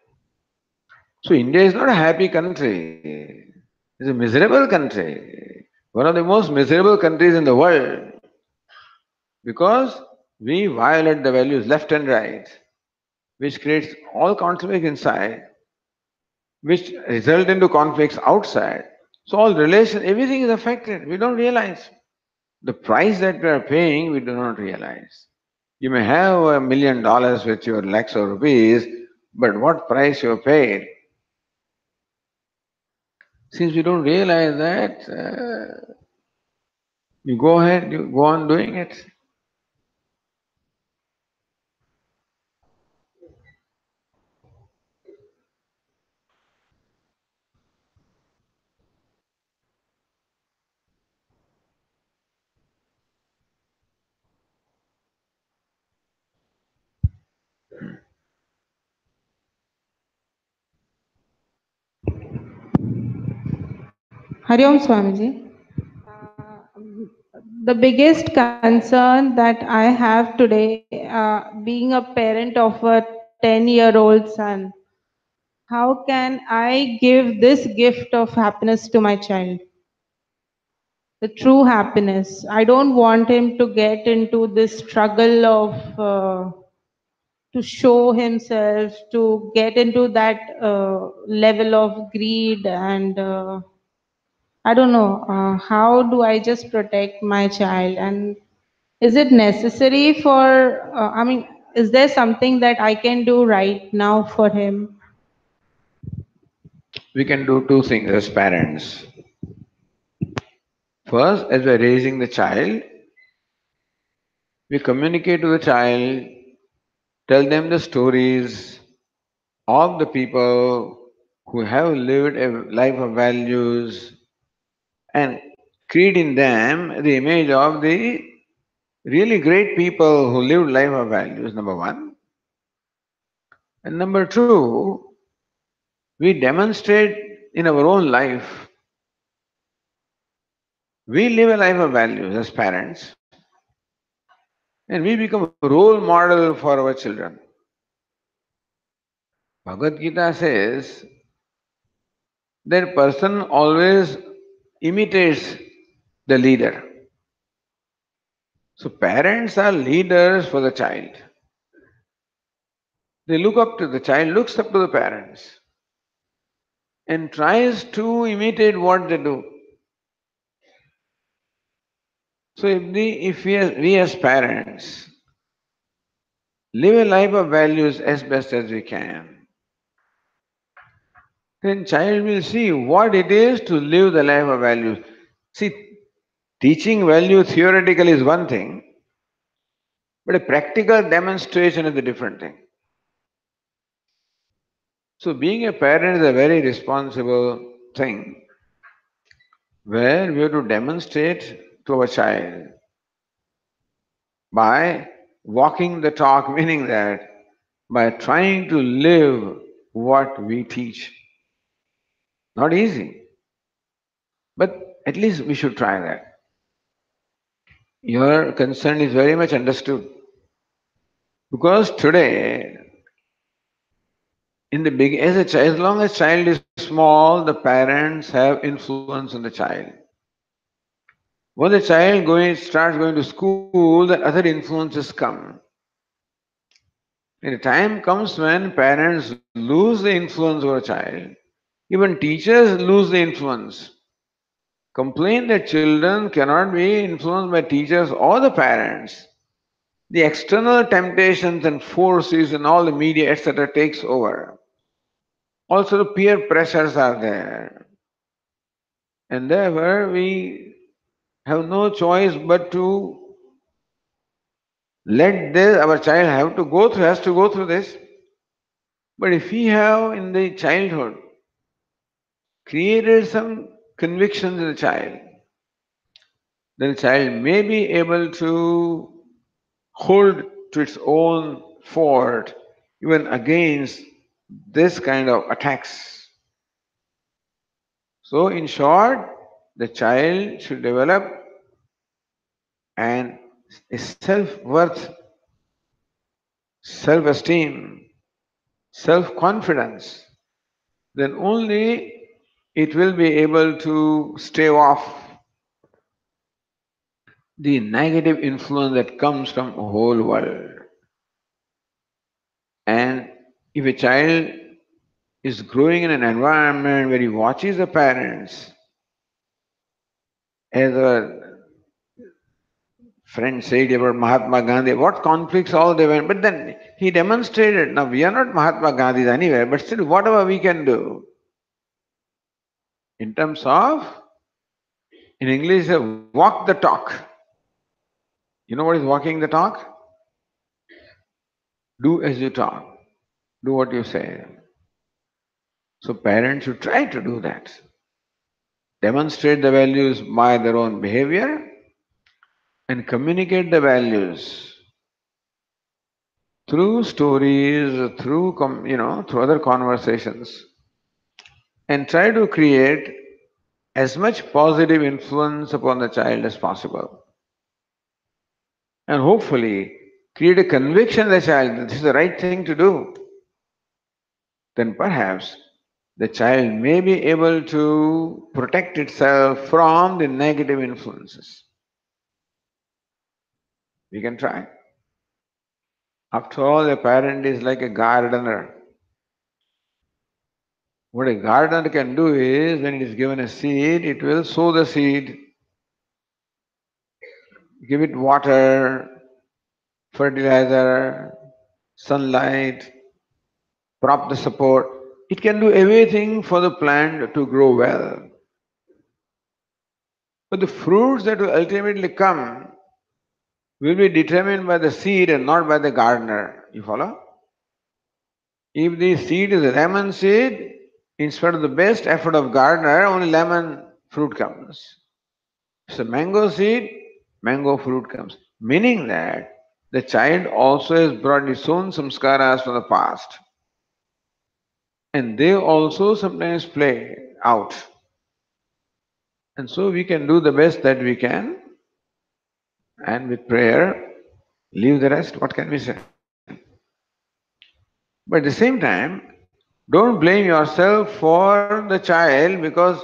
So India is not a happy country. It's a miserable country. One of the most miserable countries in the world because we violate the values left and right, which creates all conflicts inside, which result into conflicts outside. So all relation, everything is affected. We don't realize. The price that we are paying, we do not realize. You may have $1 million with your lakhs of rupees, but what price you have paid? Since we don't realize that, you go ahead, you go on doing it. Hari Om Swamiji. The biggest concern that I have today, being a parent of a 10-year-old son, how can I give this gift of happiness to my child? The true happiness. I don't want him to get into this struggle of to show himself, to get into that level of greed and I don't know, how do I just protect my child? And is it necessary for, is there something that I can do right now for him? We can do two things as parents. First, as we're raising the child, we communicate to the child, tell them the stories of the people who have lived a life of values and create in them the image of the really great people who lived life of values, number one. And number two, we demonstrate in our own life. We live a life of values as parents. and we become a role model for our children. Bhagavad Gita says that person always imitates the leader. So parents are leaders for the child. They look up to the child, looks up to the parents, and tries to imitate what they do. So if we as parents live a life of values as best as we can, then child will see what it is to live the life of values. See, teaching value theoretically is one thing, but a practical demonstration is a different thing. So being a parent is a very responsible thing where we have to demonstrate to our child by walking the talk, meaning that by trying to live what we teach. Not easy, but at least we should try that. Your concern is very much understood. Because today, in the big as a child, as long as child is small, the parents have influence on the child. When the child starts going to school, the other influences come. And the time comes when parents lose the influence over a child. Even teachers lose the influence. Complain that children cannot be influenced by teachers or the parents. The external temptations and forces and all the media, etc., takes over. Also, the peer pressures are there. And therefore, we have no choice but to let this, our child has to go through this. But if we have in the childhood created some convictions in the child, then the child may be able to hold to its own fort even against this kind of attacks. So, in short, the child should develop and a self-worth, self-esteem, self-confidence, then only it will be able to stave off the negative influence that comes from the whole world. And if a child is growing in an environment where he watches the parents, as a friend said about Mahatma Gandhi, what conflicts all they went, but then he demonstrated, now we are not Mahatma Gandhis anywhere, but still whatever we can do in terms of, in English, walk the talk. You know what is walking the talk? Do as you talk. Do what you say. So parents should try to do that. Demonstrate the values by their own behavior and communicate the values through stories, through other conversations, and try to create as much positive influence upon the child as possible. And hopefully create a conviction in the child that this is the right thing to do. Then perhaps the child may be able to protect itself from the negative influences. We can try. After all, a parent is like a gardener. What a gardener can do is, when it is given a seed, it will sow the seed, give it water, fertilizer, sunlight, prop the support. It can do everything for the plant to grow well. But the fruits that will ultimately come will be determined by the seed and not by the gardener. You follow? If the seed is a lemon seed, in spite of the best effort of gardener, only lemon fruit comes. If it's a mango seed, mango fruit comes. Meaning that the child also has brought its own samskaras from the past. And they also sometimes play out. And so we can do the best that we can, and with prayer, Leave the rest, what can we say? But at the same time, don't blame yourself for the child because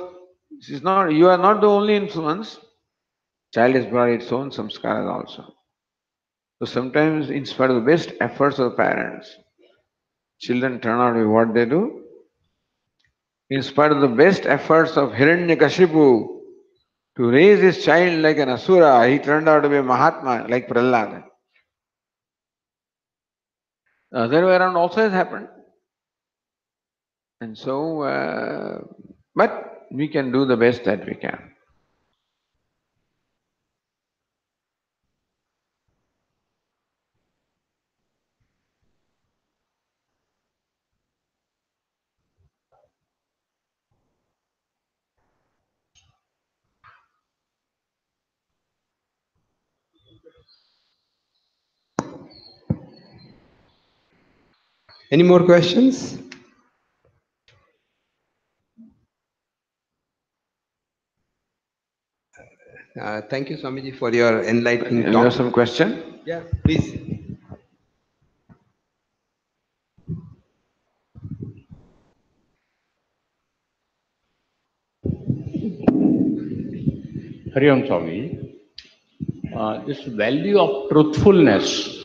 you are not the only influence. Child has brought its own samskaras also. So sometimes, in spite of the best efforts of the parents, children turn out to be what they do. In spite of the best efforts of Hiranyakashipu to raise his child like an asura, he turned out to be a Mahatma like Prahlad. The other way around also has happened. And so, but we can do the best that we can. Any more questions? Thank you, Swamiji, for your enlightening You have talk. some question? Yeah, please. Hari Om Swami, this value of truthfulness,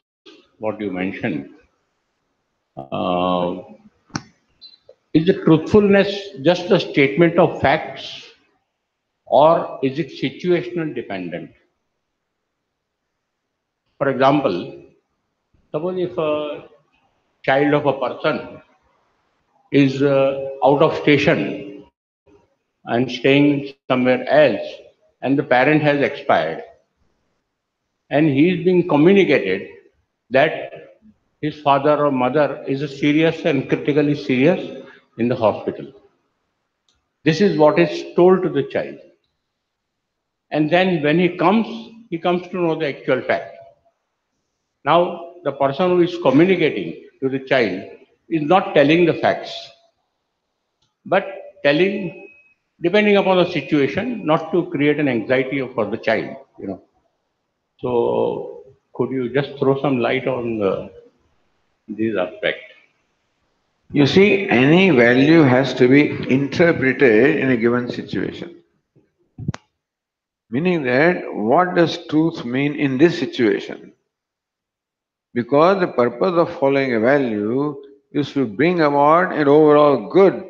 what you mentioned, uh, is the truthfulness just a statement of facts or is it situational dependent? For example, suppose if a child of a person is out of station and staying somewhere else and the parent has expired and he is being communicated that his father or mother is serious and critically serious in the hospital. This is what is told to the child. And then when he comes to know the actual fact. Now, the person who is communicating to the child is not telling the facts, but telling, depending upon the situation, not to create an anxiety for the child. So, could you just throw some light on these aspects? You see, any value has to be interpreted in a given situation. Meaning that, what does truth mean in this situation? Because the purpose of following a value is to bring about an overall good.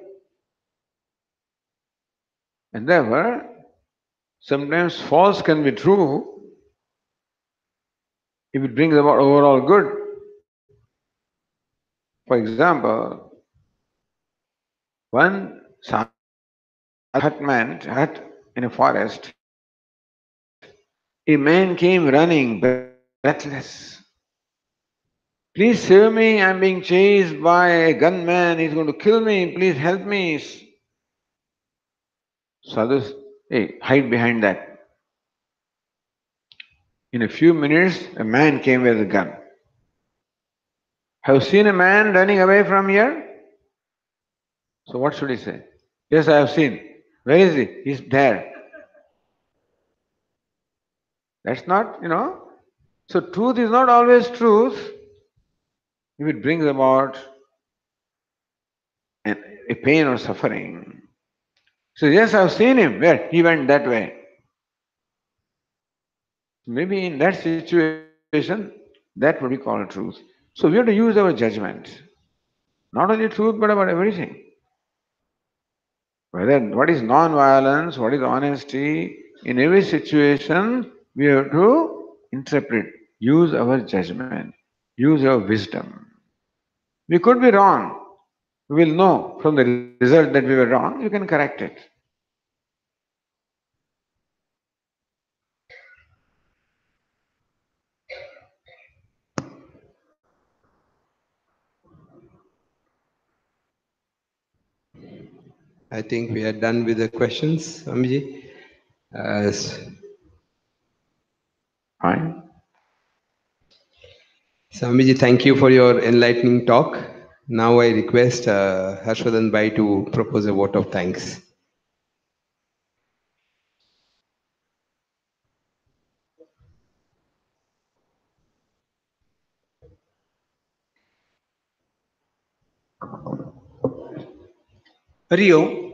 And therefore, sometimes false can be true if it brings about overall good. For example, one hut in a forest, a man came running breathless. Please save me, I'm being chased by a gunman, he's going to kill me, please help me. Sadhus, hey, hide behind that. In a few minutes, a man came with a gun. Have you seen a man running away from here? So what should he say? Yes, I have seen. Where is he? He's there. That's not. So truth is not always truth if it brings about a pain or suffering. So yes, I've seen him. Where? He went that way. Maybe in that situation, that would be called truth. So we have to use our judgment. Not only truth, but about everything. Whether what is non-violence, what is honesty, in every situation we have to interpret, use our judgment, use our wisdom. We could be wrong. We will know from the result that we were wrong, you can correct it. I think we are done with the questions, Swamiji. Fine. Swamiji, thank you for your enlightening talk. Now I request Harshvardhan Bhai to propose a vote of thanks. Hari Om.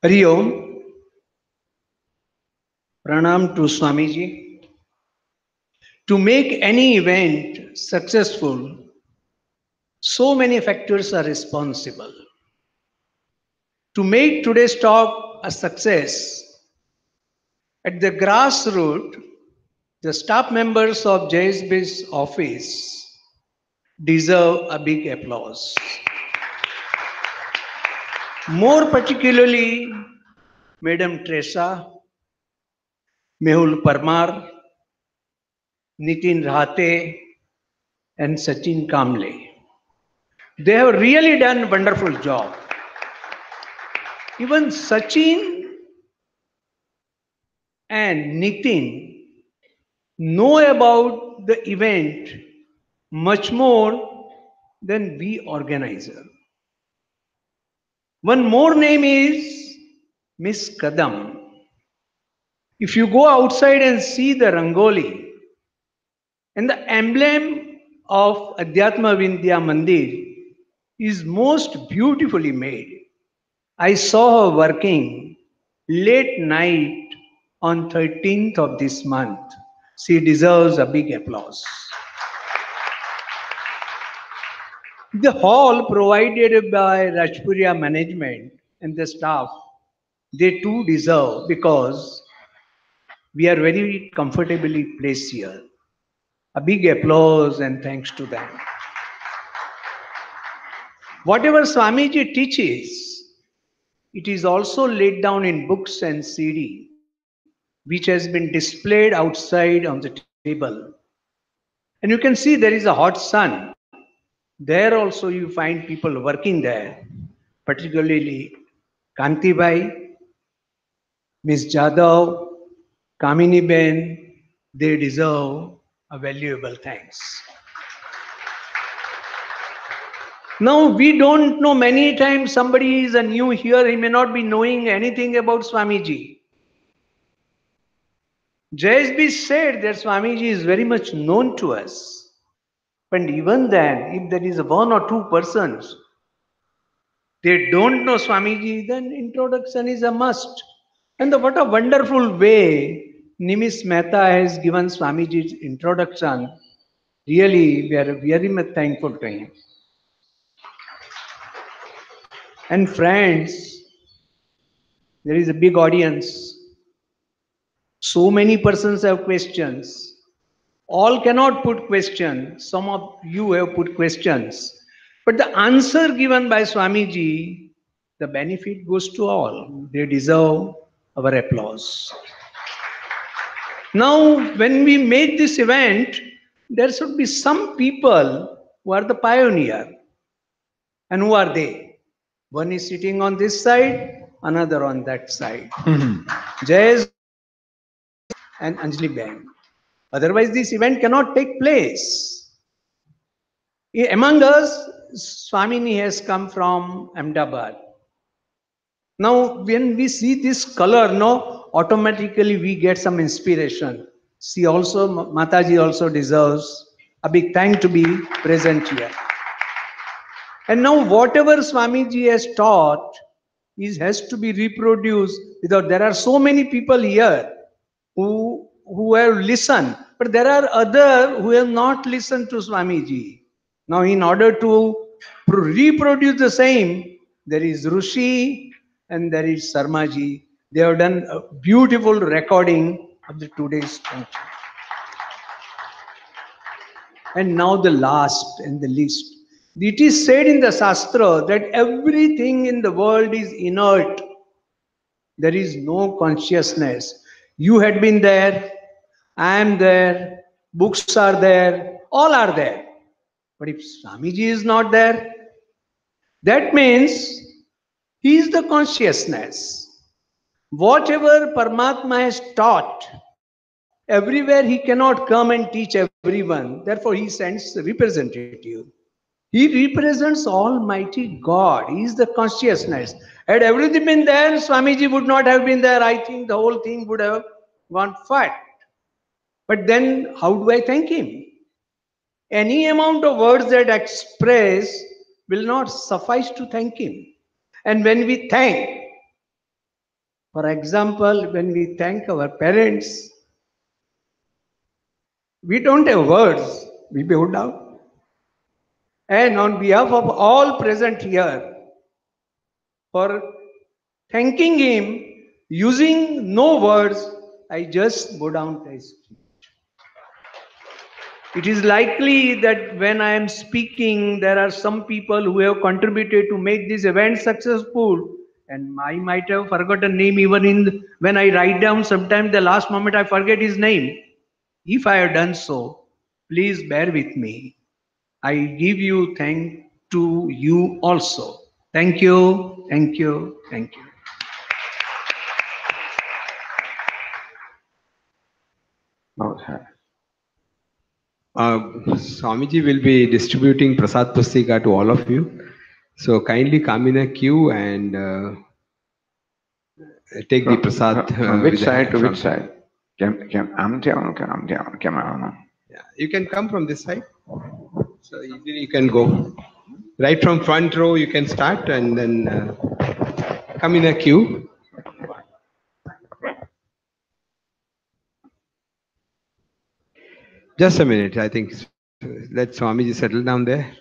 Hari Om. Pranam to Swamiji. To make any event successful, so many factors are responsible. To make today's talk a success, at the grassroots, the staff members of JSB's office deserve a big applause. More particularly, Madam Tresa, Mehul Parmar, Nitin Rahate, and Sachin Kamble. They have really done a wonderful job. Even Sachin and Nitin know about the event much more than we organizer. One more name is Miss Kadam. If you go outside and see the Rangoli and the emblem of Adhyatma Vindya Mandir is most beautifully made. I saw her working late night on 13th of this month. She deserves a big applause. The hall provided by Rajpuria management and the staff, they too deserve because we are very comfortably placed here. A big applause and thanks to them. Whatever Swamiji teaches, it is also laid down in books and CD, which has been displayed outside on the table. And you can see there is a hot sun. There also you find people working there, particularly Kantibai, Ms. Jadhav, Kamini Ben. They deserve a valuable thanks. Now, we don't know, many times somebody is a new here, he may not be knowing anything about Swamiji. JSB said that Swamiji is very much known to us. But even then, if there is one or two persons, they don't know Swamiji, then introduction is a must. And what a wonderful way Nimis Mehta has given Swamiji's introduction. Really, we are very much thankful to him. And friends, there is a big audience. So many persons have questions. All cannot put questions. Some of you have put questions. But the answer given by Swamiji, the benefit goes to all. They deserve our applause. Now, when we make this event, there should be some people who are the pioneer. And who are they? One is sitting on this side, another on that side. Jay's and Anjali Ben. Otherwise, this event cannot take place. Among us, Swamini has come from Ahmedabad. Now, when we see this color, no, automatically we get some inspiration. She also, Mataji also deserves a big thank to be present here. And now, whatever Swamiji has taught has to be reproduced. Without, there are so many people here who have listened, but there are others who have not listened to Swamiji. Now, in order to reproduce the same, there is Rushi and there is Sarmaji. They have done a beautiful recording of the today's function. And now the last and the least. It is said in the Shastra that everything in the world is inert. There is no consciousness. You had been there, I am there, books are there, all are there. But if Swamiji is not there, that means he is the consciousness. Whatever Paramatma has taught, everywhere he cannot come and teach everyone. Therefore, he sends a representative. He represents Almighty God. He is the consciousness. Had everything been there, Swamiji would not have been there. I think the whole thing would have gone fat. But then, how do I thank him? Any amount of words that express will not suffice to thank him. And when we thank, for example, when we thank our parents, we don't have words, we bow down. And on behalf of all present here, for thanking him, using no words, I just bow down to his feet. It is likely that when I am speaking, there are some people who have contributed to make this event successful. And I might have forgotten name even when I write down. Sometimes the last moment I forget his name. If I have done so, please bear with me. I give you thank to you also. Thank you, thank you, thank you. Okay. Swamiji will be distributing Prasad Pustika to all of you. So kindly come in a queue and take the Prasad. From which with the side hand to from which side? Yeah, you can come from this side. So easily you can go. Right from front row you can start and then come in a queue. Just a minute, I think. Let Swamiji settle down there.